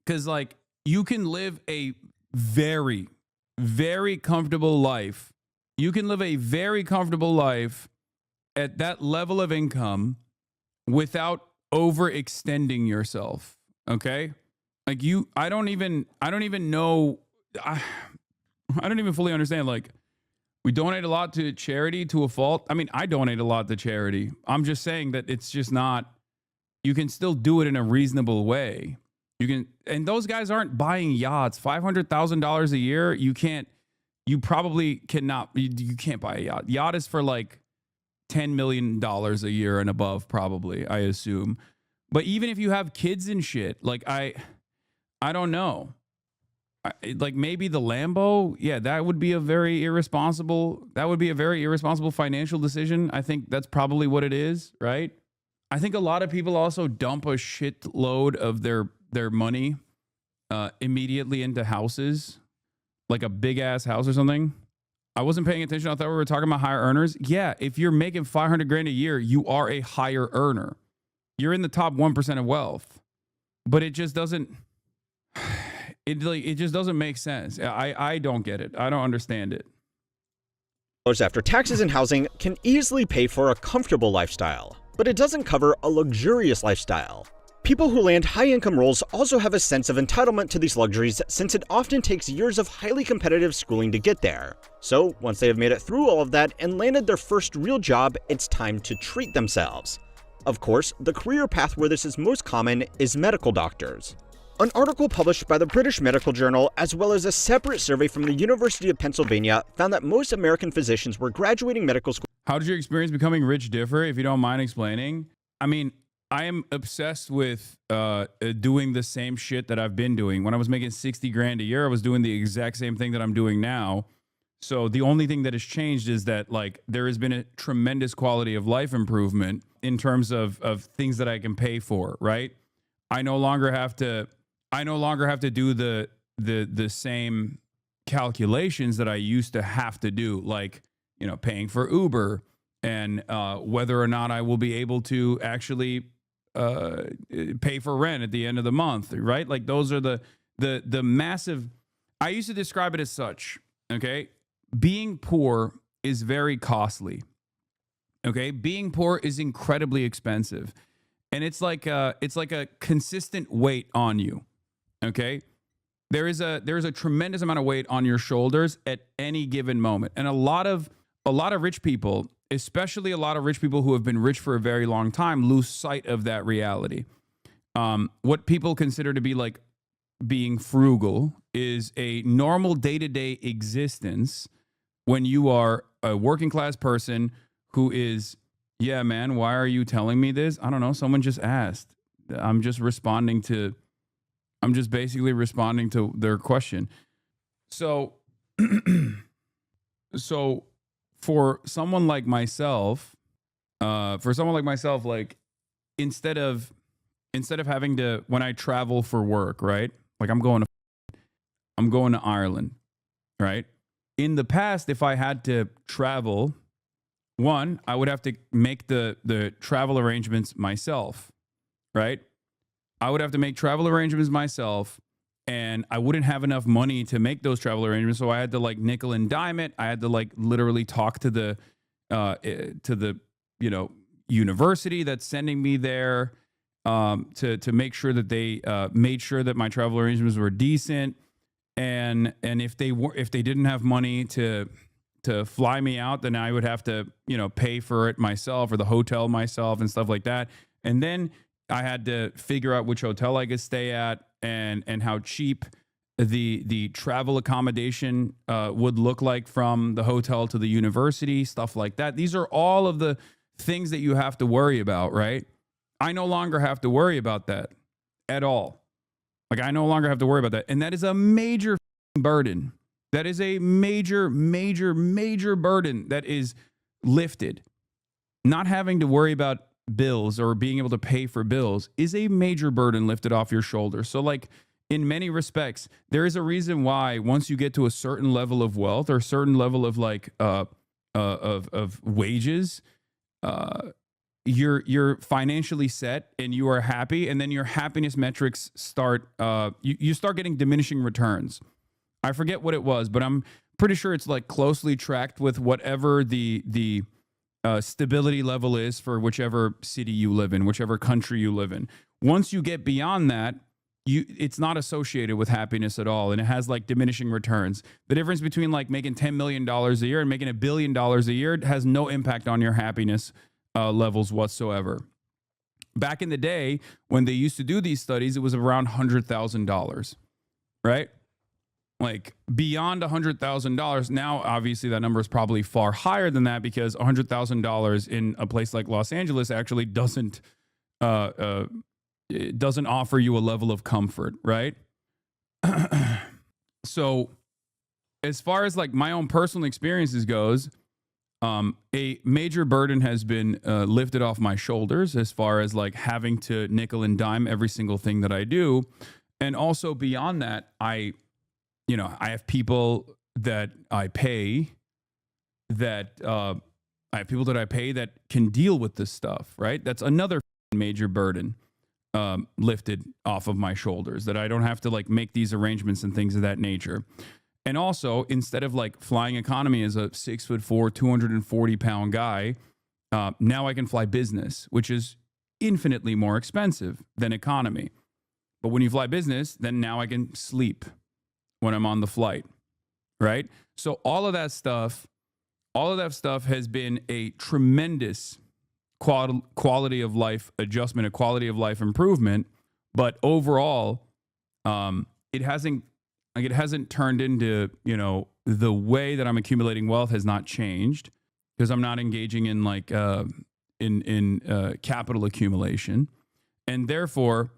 Because, like, you can live a very, very comfortable life. You can live a very comfortable life at that level of income without overextending yourself. Okay? Like, I don't even know. I don't even fully understand. Like, we donate a lot to charity to a fault. I mean, I donate a lot to charity. I'm just saying that it's just not, you can still do it in a reasonable way. You can, and those guys aren't buying yachts. $500,000 a year, you probably cannot, you can't buy a yacht. Yacht is for like $10 million a year and above, probably, I assume. But even if you have kids and shit, like, I don't know. Like, maybe the Lambo, yeah, that would be a very irresponsible financial decision. I think that's probably what it is, right? I think a lot of people also dump a shitload of their money immediately into houses, like a big ass house or something. I wasn't paying attention. I thought we were talking about higher earners. Yeah, if you're making $500,000 a year, you are a higher earner. You're in the top 1% of wealth. But it just doesn't. It just doesn't make sense. I don't get it. I don't understand it. After taxes and housing can easily pay for a comfortable lifestyle, but it doesn't cover a luxurious lifestyle. People who land high-income roles also have a sense of entitlement to these luxuries since it often takes years of highly competitive schooling to get there. So, once they have made it through all of that and landed their first real job, it's time to treat themselves. Of course, the career path where this is most common is medical doctors. An article published by the British Medical Journal, as well as a separate survey from the University of Pennsylvania, found that most American physicians were graduating medical school. How did your experience becoming rich differ, if you don't mind explaining? I mean, I am obsessed with doing the same shit that I've been doing. When I was making $60,000 a year, I was doing the exact same thing that I'm doing now. So the only thing that has changed is that, like, there has been a tremendous quality of life improvement in terms of things that I can pay for, right? I no longer have to do the same calculations that I used to have to do, like, you know, paying for Uber and whether or not I will be able to actually pay for rent at the end of the month, right? Like, those are the massive. I used to describe it as such. Okay, being poor is very costly. Okay, being poor is incredibly expensive, and it's like a consistent weight on you. Okay, there is a tremendous amount of weight on your shoulders at any given moment, and a lot of rich people, especially a lot of rich people who have been rich for a very long time, lose sight of that reality. What people consider to be like being frugal is a normal day-to-day existence when you are a working class person who is, yeah, man, why are you telling me this? I don't know. Someone just asked. I'm just basically responding to their question. So, for someone like myself, like, instead of having to, when I travel for work, right? Like, I'm going to Ireland, right? In the past, if I had to travel, one, I would have to make the travel arrangements myself, right? I would have to make travel arrangements myself, and I wouldn't have enough money to make those travel arrangements. So I had to, like, nickel and dime it. I had to, like, literally talk to the university that's sending me there to make sure that they made sure that my travel arrangements were decent. and if they didn't have money to fly me out, then I would have to, pay for it myself or the hotel myself and stuff like that. And then I had to figure out which hotel I could stay at and how cheap the travel accommodation would look like from the hotel to the university, stuff like that. These are all of the things that you have to worry about, right? I no longer have to worry about that at all. Like, I no longer have to worry about that. And that is a major burden. That is a major, major, major burden that is lifted. Not having to worry about bills or being able to pay for bills is a major burden lifted off your shoulders. So, like, in many respects, there is a reason why once you get to a certain level of wealth or a certain level of of wages, you're financially set and you are happy, and then your happiness metrics start you start getting diminishing returns. I forget what it was, but I'm pretty sure it's like closely tracked with whatever the stability level is for whichever city you live in, whichever country you live in. Once you get beyond that, it's not associated with happiness at all, and it has like diminishing returns. The difference between like making $10 million a year and making $1 billion a year has no impact on your happiness levels whatsoever. Back in the day, when they used to do these studies, it was around $100,000, right? Like beyond $100,000. Now, obviously, that number is probably far higher than that because $100,000 in a place like Los Angeles actually doesn't it doesn't offer you a level of comfort, right? So as far as like my own personal experiences goes, a major burden has been lifted off my shoulders as far as like having to nickel and dime every single thing that I do. And also beyond that, I have people that I pay that can deal with this stuff, right? That's another major burden lifted off of my shoulders, that I don't have to like make these arrangements and things of that nature. And also, instead of like flying economy as a 6'4", 240-pound guy, now I can fly business, which is infinitely more expensive than economy. But when you fly business, then now I can sleep when I'm on the flight, right? So all of that stuff has been a tremendous quality of life adjustment, a quality of life improvement. But overall, it hasn't turned into, the way that I'm accumulating wealth has not changed because I'm not engaging in like capital accumulation, and therefore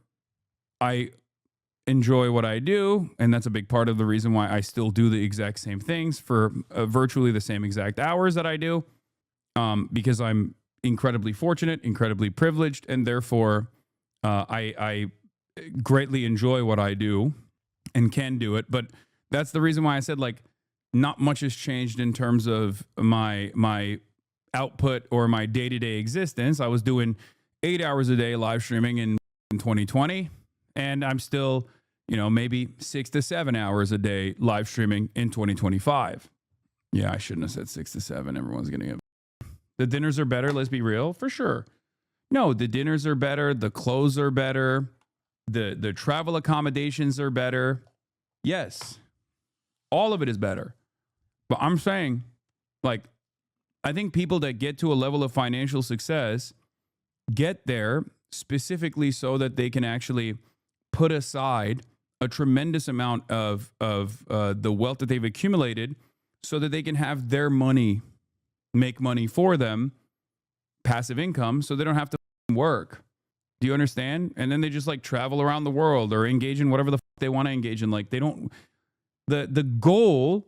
I enjoy what I do, and that's a big part of the reason why I still do the exact same things for virtually the same exact hours that I do, because I'm incredibly fortunate, incredibly privileged, and therefore I greatly enjoy what I do and can do it. But that's the reason why I said like not much has changed in terms of my output or my day-to-day existence. I was doing 8 hours a day live streaming in 2020, and I'm still, maybe 6 to 7 hours a day live streaming in 2025. Yeah, I shouldn't have said 6 to 7. Everyone's going to get... The dinners are better, let's be real, for sure. No, the dinners are better, the clothes are better, the travel accommodations are better. Yes, all of it is better. But I'm saying, like, I think people that get to a level of financial success get there specifically so that they can actually put aside a tremendous amount of the wealth that they've accumulated so that they can have their money make money for them, passive income, so they don't have to work. Do you understand? And then they just like travel around the world or engage in whatever the they want to engage in. Like they don't, the goal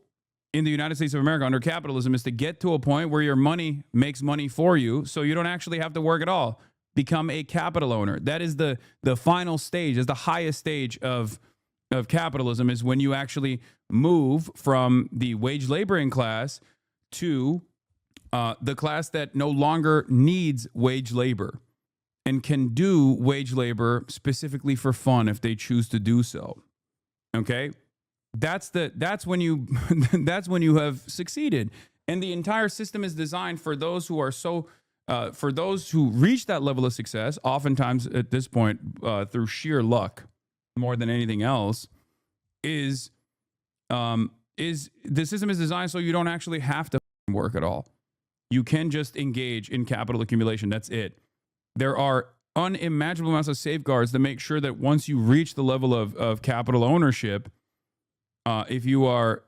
in the United States of America under capitalism is to get to a point where your money makes money for you so you don't actually have to work at all. Become a capital owner. That is the final stage, is the highest stage of capitalism, is when you actually move from the wage laboring class to the class that no longer needs wage labor and can do wage labor specifically for fun if they choose to do so. Okay? That's when you that's when you have succeeded. And the entire system is designed for those who are for those who reach that level of success, oftentimes at this point through sheer luck more than anything else, is is the system is designed so you don't actually have to work at all. You can just engage in capital accumulation. That's it. There are unimaginable amounts of safeguards to make sure that once you reach the level of capital ownership, if you're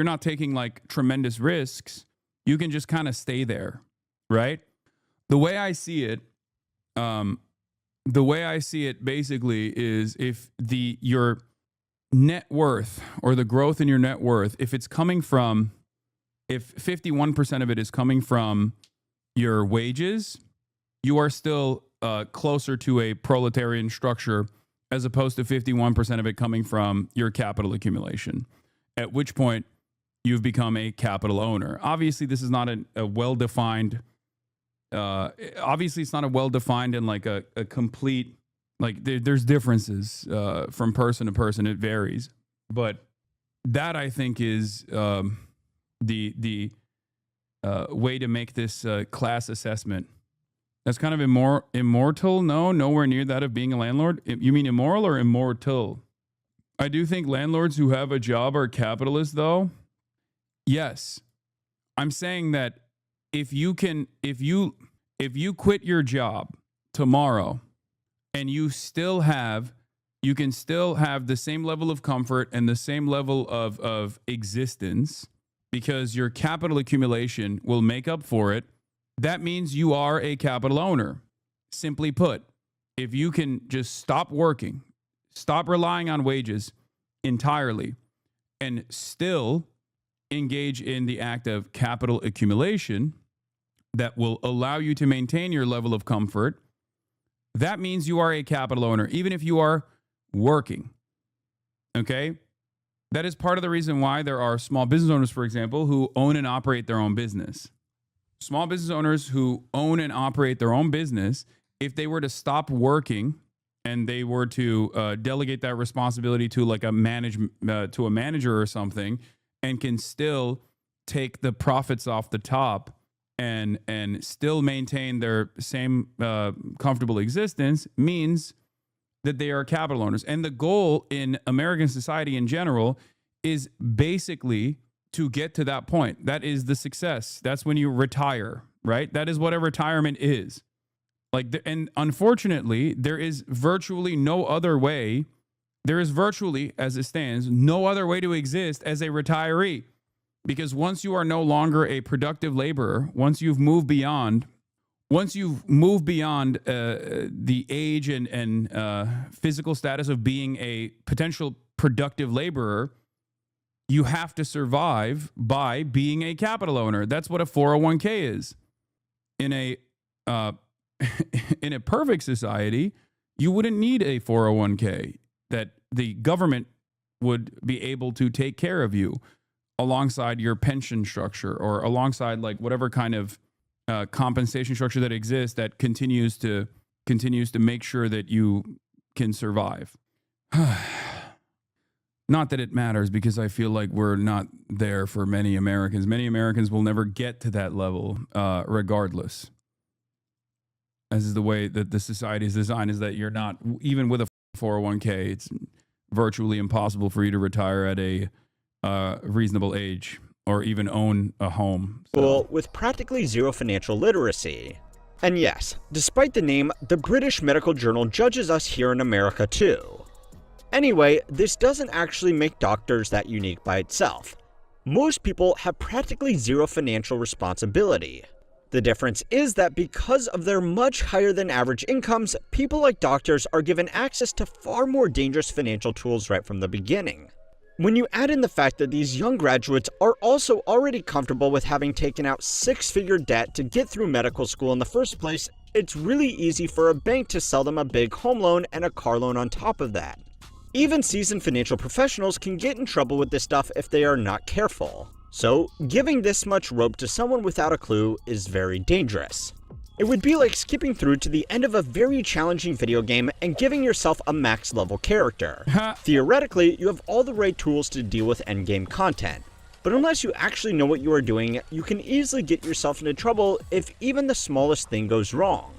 not taking like tremendous risks, you can just kind of stay there, right? The way I see it basically is if your net worth or the growth in your net worth, if 51% of it is coming from your wages, you are still closer to a proletarian structure as opposed to 51% of it coming from your capital accumulation, at which point you've become a capital owner. Obviously, this is not a well-defined, it's not a well-defined and like a complete, like there's differences from person to person. It varies. But that I think is the way to make this class assessment. That's kind of immortal. No, nowhere near that of being a landlord. You mean immoral or immortal? I do think landlords who have a job are capitalists, though. Yes, I'm saying that if you quit your job tomorrow and you can still have the same level of comfort and the same level of existence because your capital accumulation will make up for it, that means you are a capital owner. Simply put, if you can just stop working, stop relying on wages entirely, and still engage in the act of capital accumulation that will allow you to maintain your level of comfort, that means you are a capital owner, even if you are working. Okay? That is part of the reason why there are small business owners, for example, who own and operate their own business. Small business owners who own and operate their own business, if they were to stop working and they were to delegate that responsibility to like a manager or something, and can still take the profits off the top and still maintain their same comfortable existence, means that they are capital owners. And the goal in American society in general is basically to get to that point. That is the success. That's when you retire, right? That is what a retirement is. And unfortunately, there is virtually no other way. There is virtually, as it stands, no other way to exist as a retiree. Because once you are no longer a productive laborer, once you've moved beyond the age and physical status of being a potential productive laborer, you have to survive by being a capital owner. That's what a 401k is. In a perfect society, you wouldn't need a 401k. That the government would be able to take care of you alongside your pension structure or alongside like whatever kind of compensation structure that exists that continues to make sure that you can survive. Not that it matters, because I feel like we're not there for many Americans. Many Americans will never get to that level regardless. As is the way that the society is designed, is that you're not, even with a 401k, it's virtually impossible for you to retire at a reasonable age or even own a home. Well, with practically zero financial literacy. And yes, despite the name, the British Medical Journal judges us here in America too. Anyway, this doesn't actually make doctors that unique by itself. Most people have practically zero financial responsibility. The difference is that because of their much higher than average incomes, people like doctors are given access to far more dangerous financial tools right from the beginning. When you add in the fact that these young graduates are also already comfortable with having taken out six-figure debt to get through medical school in the first place, it's really easy for a bank to sell them a big home loan and a car loan on top of that. Even seasoned financial professionals can get in trouble with this stuff if they are not careful. So, giving this much rope to someone without a clue is very dangerous. It would be like skipping through to the end of a very challenging video game and giving yourself a max level character. Theoretically, you have all the right tools to deal with endgame content, but unless you actually know what you are doing, you can easily get yourself into trouble if even the smallest thing goes wrong.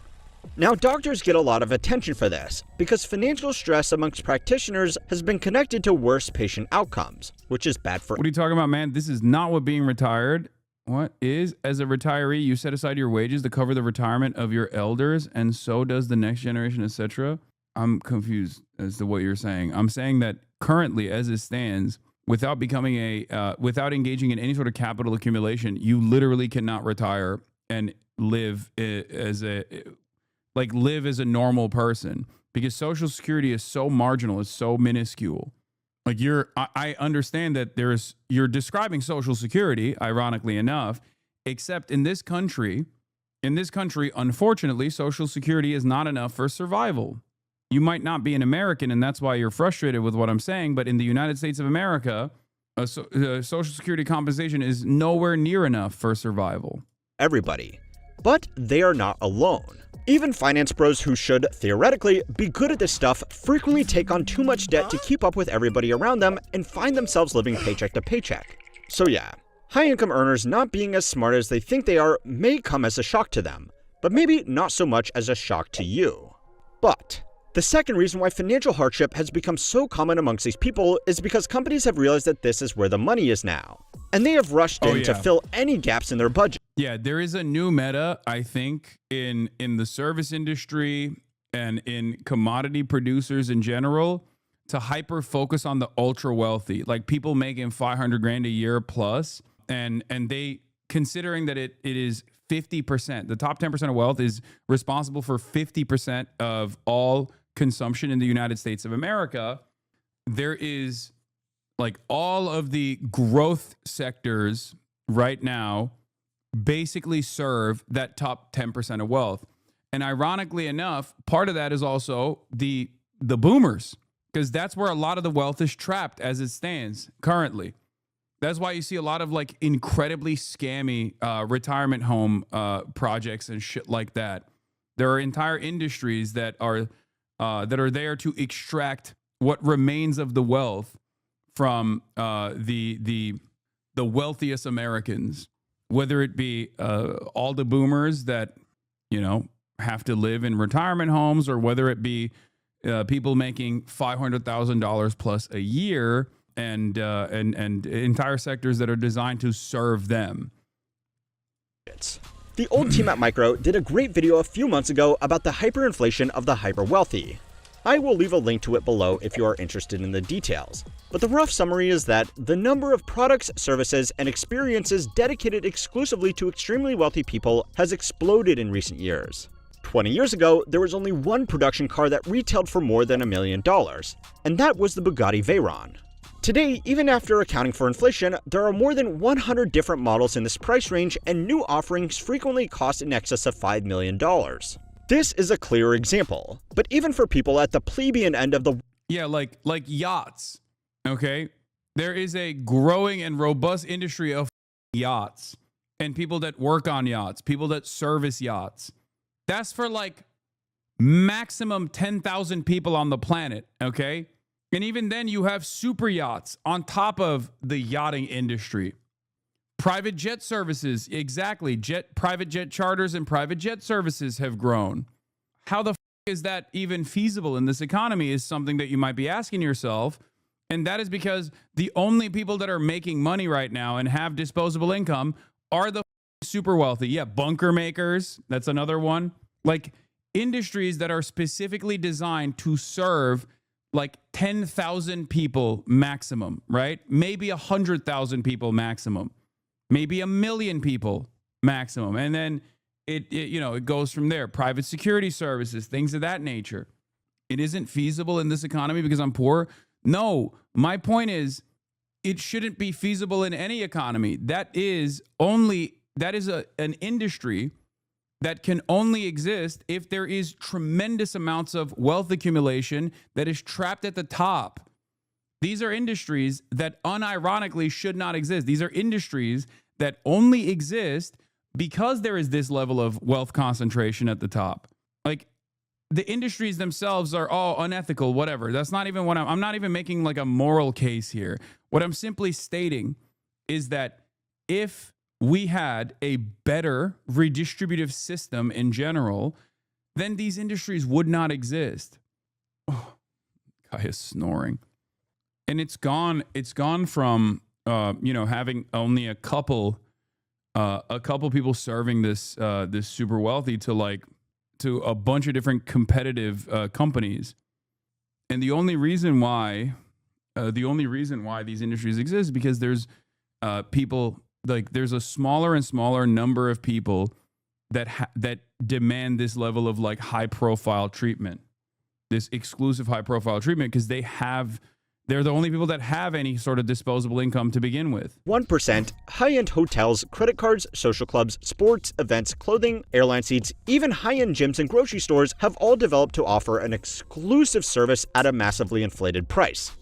Now, doctors get a lot of attention for this because financial stress amongst practitioners has been connected to worse patient outcomes, which is bad for. What are you talking about, man? This is not what being retired. What is, as a retiree, you set aside your wages to cover the retirement of your elders, and so does the next generation, etc. I'm confused as to what you're saying. I'm saying that currently, as it stands, without without engaging in any sort of capital accumulation, you literally cannot retire and live as a normal person, because Social Security is so marginal, it's so minuscule. Like I understand that you're describing Social Security, ironically enough, except in this country, unfortunately, Social Security is not enough for survival. You might not be an American, and that's why you're frustrated with what I'm saying, but in the United States of America, Social Security compensation is nowhere near enough for survival. Everybody. But they are not alone. Even finance bros who should, theoretically, be good at this stuff frequently take on too much debt to keep up with everybody around them and find themselves living paycheck to paycheck. So yeah, high-income earners not being as smart as they think they are may come as a shock to them, but maybe not so much as a shock to you. But the second reason why financial hardship has become so common amongst these people is because companies have realized that this is where the money is now, and they have rushed in to fill any gaps in their budget. Yeah, there is a new meta, I think, in the service industry and in commodity producers in general, to hyper focus on the ultra wealthy, like people making 500 grand a year plus, and they considering that it is 50%. The top 10% of wealth is responsible for 50% of all consumption in the United States of America. There is like all of the growth sectors right now basically serve that top 10% of wealth. And ironically enough, part of that is also the boomers, because that's where a lot of the wealth is trapped as it stands currently. That's why you see a lot of like incredibly scammy retirement home projects and shit like that. There are entire industries that are there to extract what remains of the wealth from the wealthiest Americans, whether it be all the boomers that, you know, have to live in retirement homes, or whether it be people making $500,000 plus a year, and entire sectors that are designed to serve them. The old team at Micro did a great video a few months ago about the hyperinflation of the hyper-wealthy. I will leave a link to it below if you are interested in the details. But the rough summary is that the number of products, services, and experiences dedicated exclusively to extremely wealthy people has exploded in recent years. 20 years ago, there was only one production car that retailed for more than $1 million, and that was the Bugatti Veyron. Today, even after accounting for inflation, there are more than 100 different models in this price range, and new offerings frequently cost in excess of $5 million. This is a clear example, but even for people at the plebeian end of the— Yeah, like yachts, okay? There is a growing and robust industry of yachts, and people that work on yachts, people that service yachts. That's for like maximum 10,000 people on the planet, okay? And even then, you have super yachts on top of the yachting industry. Private jet services, exactly. Private jet charters and private jet services have grown. How the is that even feasible in this economy is something that you might be asking yourself. And that is because the only people that are making money right now and have disposable income are the super wealthy. Yeah, bunker makers, that's another one. Like industries that are specifically designed to serve like 10,000 people maximum, right? Maybe 100,000 people maximum. Maybe 1 million people maximum. And then it goes from there. Private security services, things of that nature. It isn't feasible in this economy because I'm poor. No, my point is it shouldn't be feasible in any economy. That is an industry that can only exist if there is tremendous amounts of wealth accumulation that is trapped at the top. These are industries that unironically should not exist. These are industries that only exist because there is this level of wealth concentration at the top. Like the industries themselves are all unethical, whatever. That's not even what I'm not even making like a moral case here. What I'm simply stating is that if we had a better redistributive system in general, then these industries would not exist. Oh, guy is snoring. And it's gone from having only a couple people serving this super wealthy to a bunch of different competitive companies. And the only reason why these industries exist is because there's people, like, there's a smaller and smaller number of people that demand this level of like high profile treatment, this exclusive high profile treatment, because they're the only people that have any sort of disposable income to begin with. 1%, high-end hotels, credit cards, social clubs, sports, events, clothing, airline seats, even high-end gyms and grocery stores have all developed to offer an exclusive service at a massively inflated price.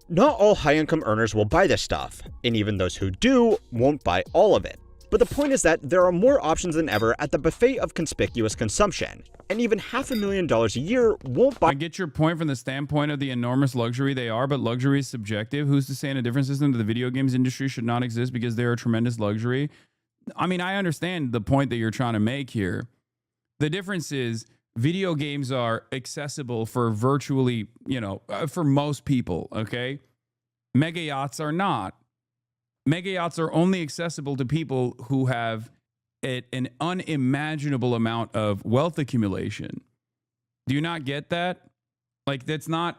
Not all high-income earners will buy this stuff, and even those who do won't buy all of it. But the point is that there are more options than ever at the buffet of conspicuous consumption, and even $500,000 a year won't buy. I get your point from the standpoint of the enormous luxury they are, but luxury is subjective. Who's to say in a different system that the video games industry should not exist because they're a tremendous luxury? I mean, I understand the point that you're trying to make here. The difference is video games are accessible for virtually, for most people, okay? Mega yachts are not. Mega yachts are only accessible to people who have an unimaginable amount of wealth accumulation. Do you not get that? Like, that's not,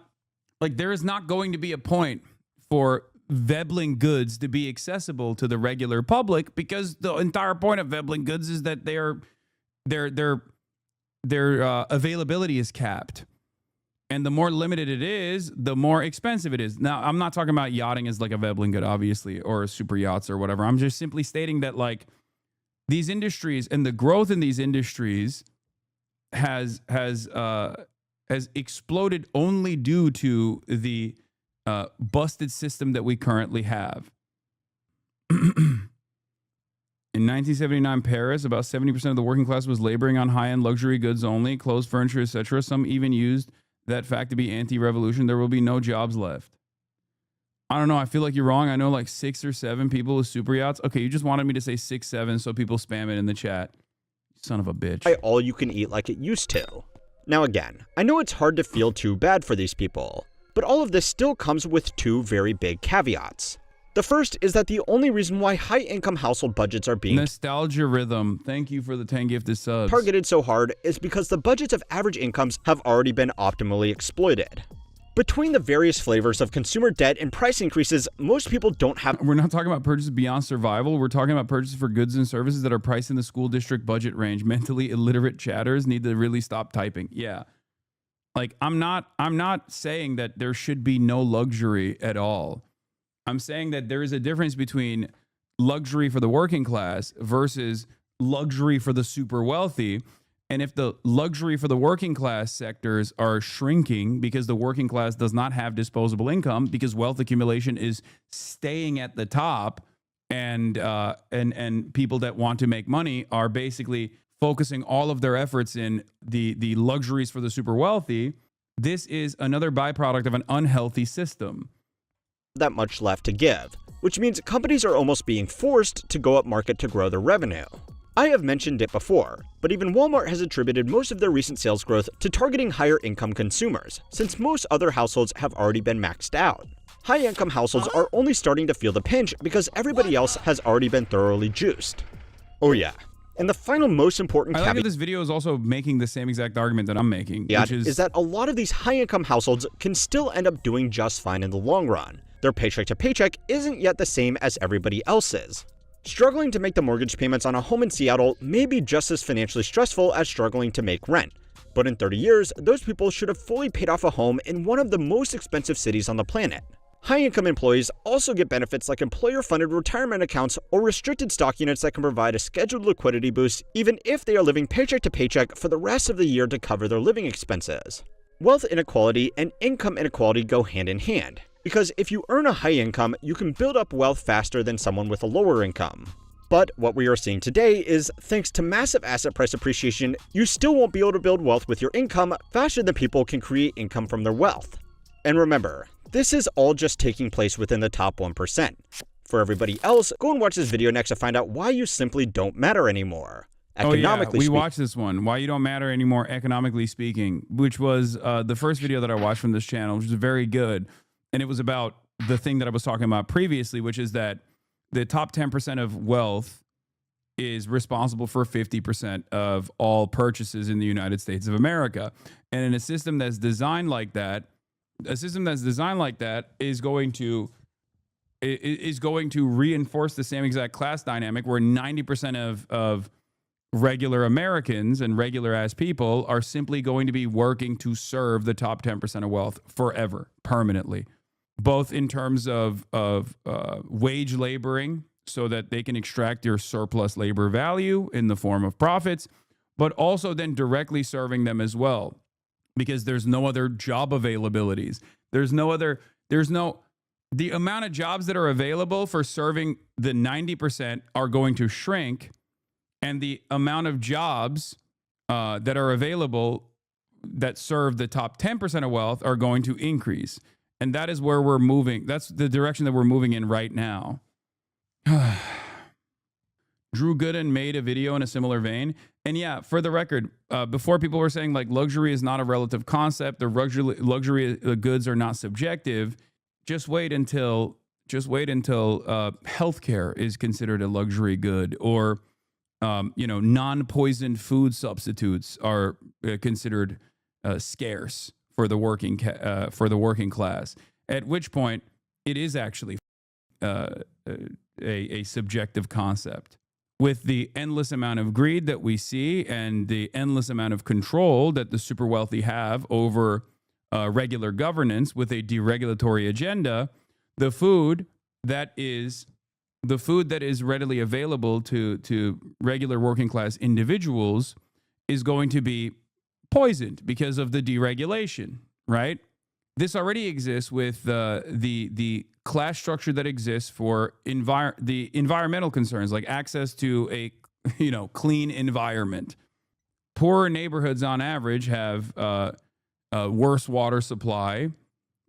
like, there is not going to be a point for Veblen goods to be accessible to the regular public, because the entire point of Veblen goods is that their availability is capped. And the more limited it is, the more expensive it is. Now, I'm not talking about yachting as like a Veblen good, obviously, or super yachts or whatever. I'm just simply stating that, like, these industries and the growth in these industries has exploded only due to the busted system that we currently have. In 1979 Paris, about 70% of the working class was laboring on high-end luxury goods only, clothes, furniture, etc. Some even used that fact to be anti-revolution. There will be no jobs left. I don't know. I feel like you're wrong. I know like 6 or 7 people with super yachts. Okay, you just wanted me to say 6, 7 so people spam it in the chat. Son of a bitch. All you can eat like it used to. Now again, I know it's hard to feel too bad for these people, but all of this still comes with 2 very big caveats. The first is that the only reason why high-income household budgets are being Nostalgia Rhythm, thank you for the 10 gifted subs. Targeted so hard is because the budgets of average incomes have already been optimally exploited. Between the various flavors of consumer debt and price increases, most people don't have. We're not talking about purchases beyond survival. We're talking about purchases for goods and services that are priced in the school district budget range. Mentally illiterate chatters need to really stop typing. Yeah. Like, I'm not saying that there should be no luxury at all. I'm saying that there is a difference between luxury for the working class versus luxury for the super wealthy. And if the luxury for the working class sectors are shrinking because the working class does not have disposable income, because wealth accumulation is staying at the top, and people that want to make money are basically focusing all of their efforts in the luxuries for the super wealthy, this is another byproduct of an unhealthy system. That much left to give, which means companies are almost being forced to go up market to grow their revenue. I have mentioned it before, but even Walmart has attributed most of their recent sales growth to targeting higher income consumers, since most other households have already been maxed out. High income households are only starting to feel the pinch because everybody else has already been thoroughly juiced. Oh yeah. And the final most important caveat, I like that this video is also making the same exact argument that I'm making, which is that a lot of these high income households can still end up doing just fine in the long run. Their paycheck to paycheck isn't yet the same as everybody else's. Struggling to make the mortgage payments on a home in Seattle may be just as financially stressful as struggling to make rent. But in 30 years, those people should have fully paid off a home in one of the most expensive cities on the planet. High-income employees also get benefits like employer-funded retirement accounts or restricted stock units that can provide a scheduled liquidity boost even if they are living paycheck to paycheck for the rest of the year to cover their living expenses. Wealth inequality and income inequality go hand in hand, because if you earn a high income, you can build up wealth faster than someone with a lower income. But what we are seeing today is, thanks to massive asset price appreciation, you still won't be able to build wealth with your income faster than people can create income from their wealth. And remember, this is all just taking place within the top 1%. For everybody else, go and watch this video next to find out why you simply don't matter anymore. Economically we speaking, watched this one. Why you don't matter anymore, economically speaking, which was the first video that I watched from this channel, which was very good, and it was about the thing that I was talking about previously, which is that the top 10% of wealth is responsible for 50% of all purchases in the United States of America, and in a system that's designed like that, is going to reinforce the same exact class dynamic where 90% of regular Americans and regular ass people are simply going to be working to serve the top 10% of wealth forever, permanently, both in terms of wage laboring so that they can extract your surplus labor value in the form of profits, but also then directly serving them as well, because there's no other job availabilities. The amount of jobs that are available for serving the 90% are going to shrink, and the amount of jobs that are available that serve the top 10% of wealth are going to increase. And that is where we're moving. That's the direction that we're moving in right now. Drew Gooden made a video in a similar vein. And yeah, for the record, before people were saying like luxury is not a relative concept or luxury goods are not subjective, just wait until healthcare is considered a luxury good, or non-poisoned food substitutes are considered scarce for the working class. At which point, it is actually a subjective concept. With the endless amount of greed that we see and the endless amount of control that the super wealthy have over regular governance with a deregulatory agenda, the food that is readily available to regular working class individuals is going to be poisoned because of the deregulation, right? This already exists with the class structure that exists for the environmental concerns, like access to a clean environment. Poorer neighborhoods on average have worse water supply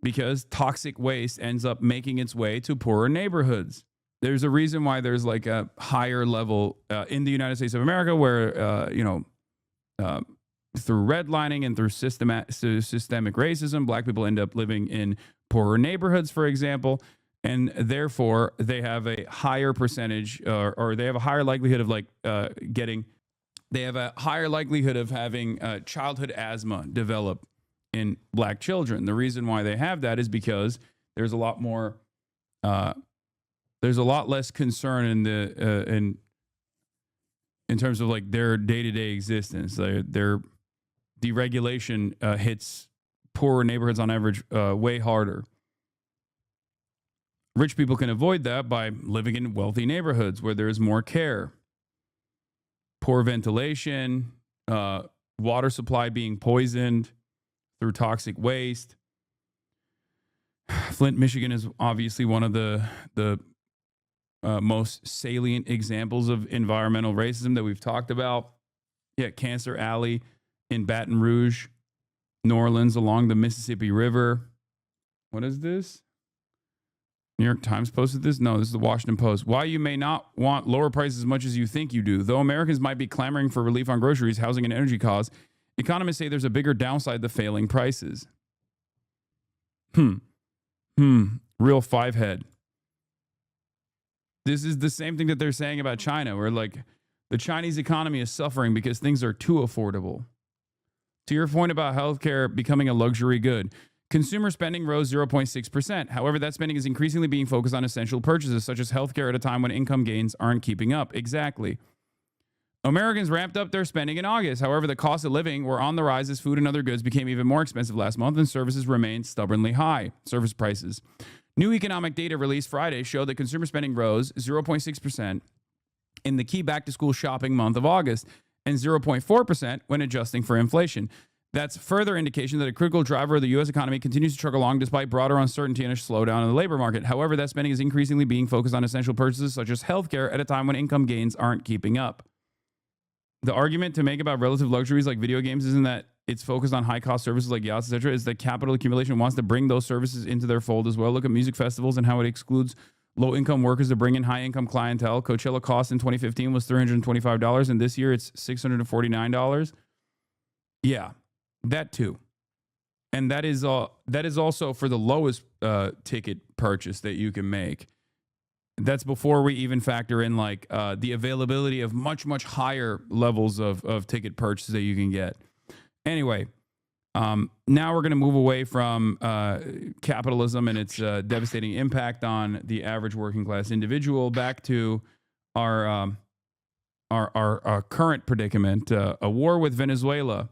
because toxic waste ends up making its way to poorer neighborhoods. There's a reason why there's like a higher level in the United States of America where, through redlining and through systemic racism, black people end up living in poorer neighborhoods, for example, and therefore they have a higher percentage or they have a higher likelihood of having childhood asthma develop in black children. The reason why they have that is because there's a lot less concern in terms of like their day-to-day existence. Their deregulation hits poorer neighborhoods on average way harder. Rich people can avoid that by living in wealthy neighborhoods where there is more care, poor ventilation, water supply being poisoned through toxic waste. Flint, Michigan is obviously one of the most salient examples of environmental racism that we've talked about. Yeah, Cancer Alley in Baton Rouge, New Orleans along the Mississippi River. What is this? New York Times posted this? No, this is the Washington Post. Why you may not want lower prices as much as you think you do. Though Americans might be clamoring for relief on groceries, housing, and energy costs, economists say there's a bigger downside to failing prices. Real five-head. This is the same thing that they're saying about China, where like the Chinese economy is suffering because things are too affordable. To your point about healthcare becoming a luxury good, consumer spending rose 0.6%. However, that spending is increasingly being focused on essential purchases such as healthcare at a time when income gains aren't keeping up. Exactly. Americans ramped up their spending in August. However, the cost of living were on the rise as food and other goods became even more expensive last month and services remained stubbornly high. Service prices. New economic data released Friday showed that consumer spending rose 0.6% in the key back-to-school shopping month of August and 0.4% when adjusting for inflation. That's further indication that a critical driver of the U.S. economy continues to chug along despite broader uncertainty and a slowdown in the labor market. However, that spending is increasingly being focused on essential purchases such as healthcare at a time when income gains aren't keeping up. The argument to make about relative luxuries like video games isn't that it's focused on high-cost services like yachts, etc. Is that capital accumulation wants to bring those services into their fold as well. Look at music festivals and how it excludes low-income workers to bring in high-income clientele. Coachella cost in 2015 was $325, and this year it's $649. Yeah, that too. And that is also for the lowest ticket purchase that you can make. That's before we even factor in like the availability of much, much higher levels of ticket purchase that you can get. Anyway, now we're going to move away from capitalism and its devastating impact on the average working class individual back to our current predicament, a war with Venezuela.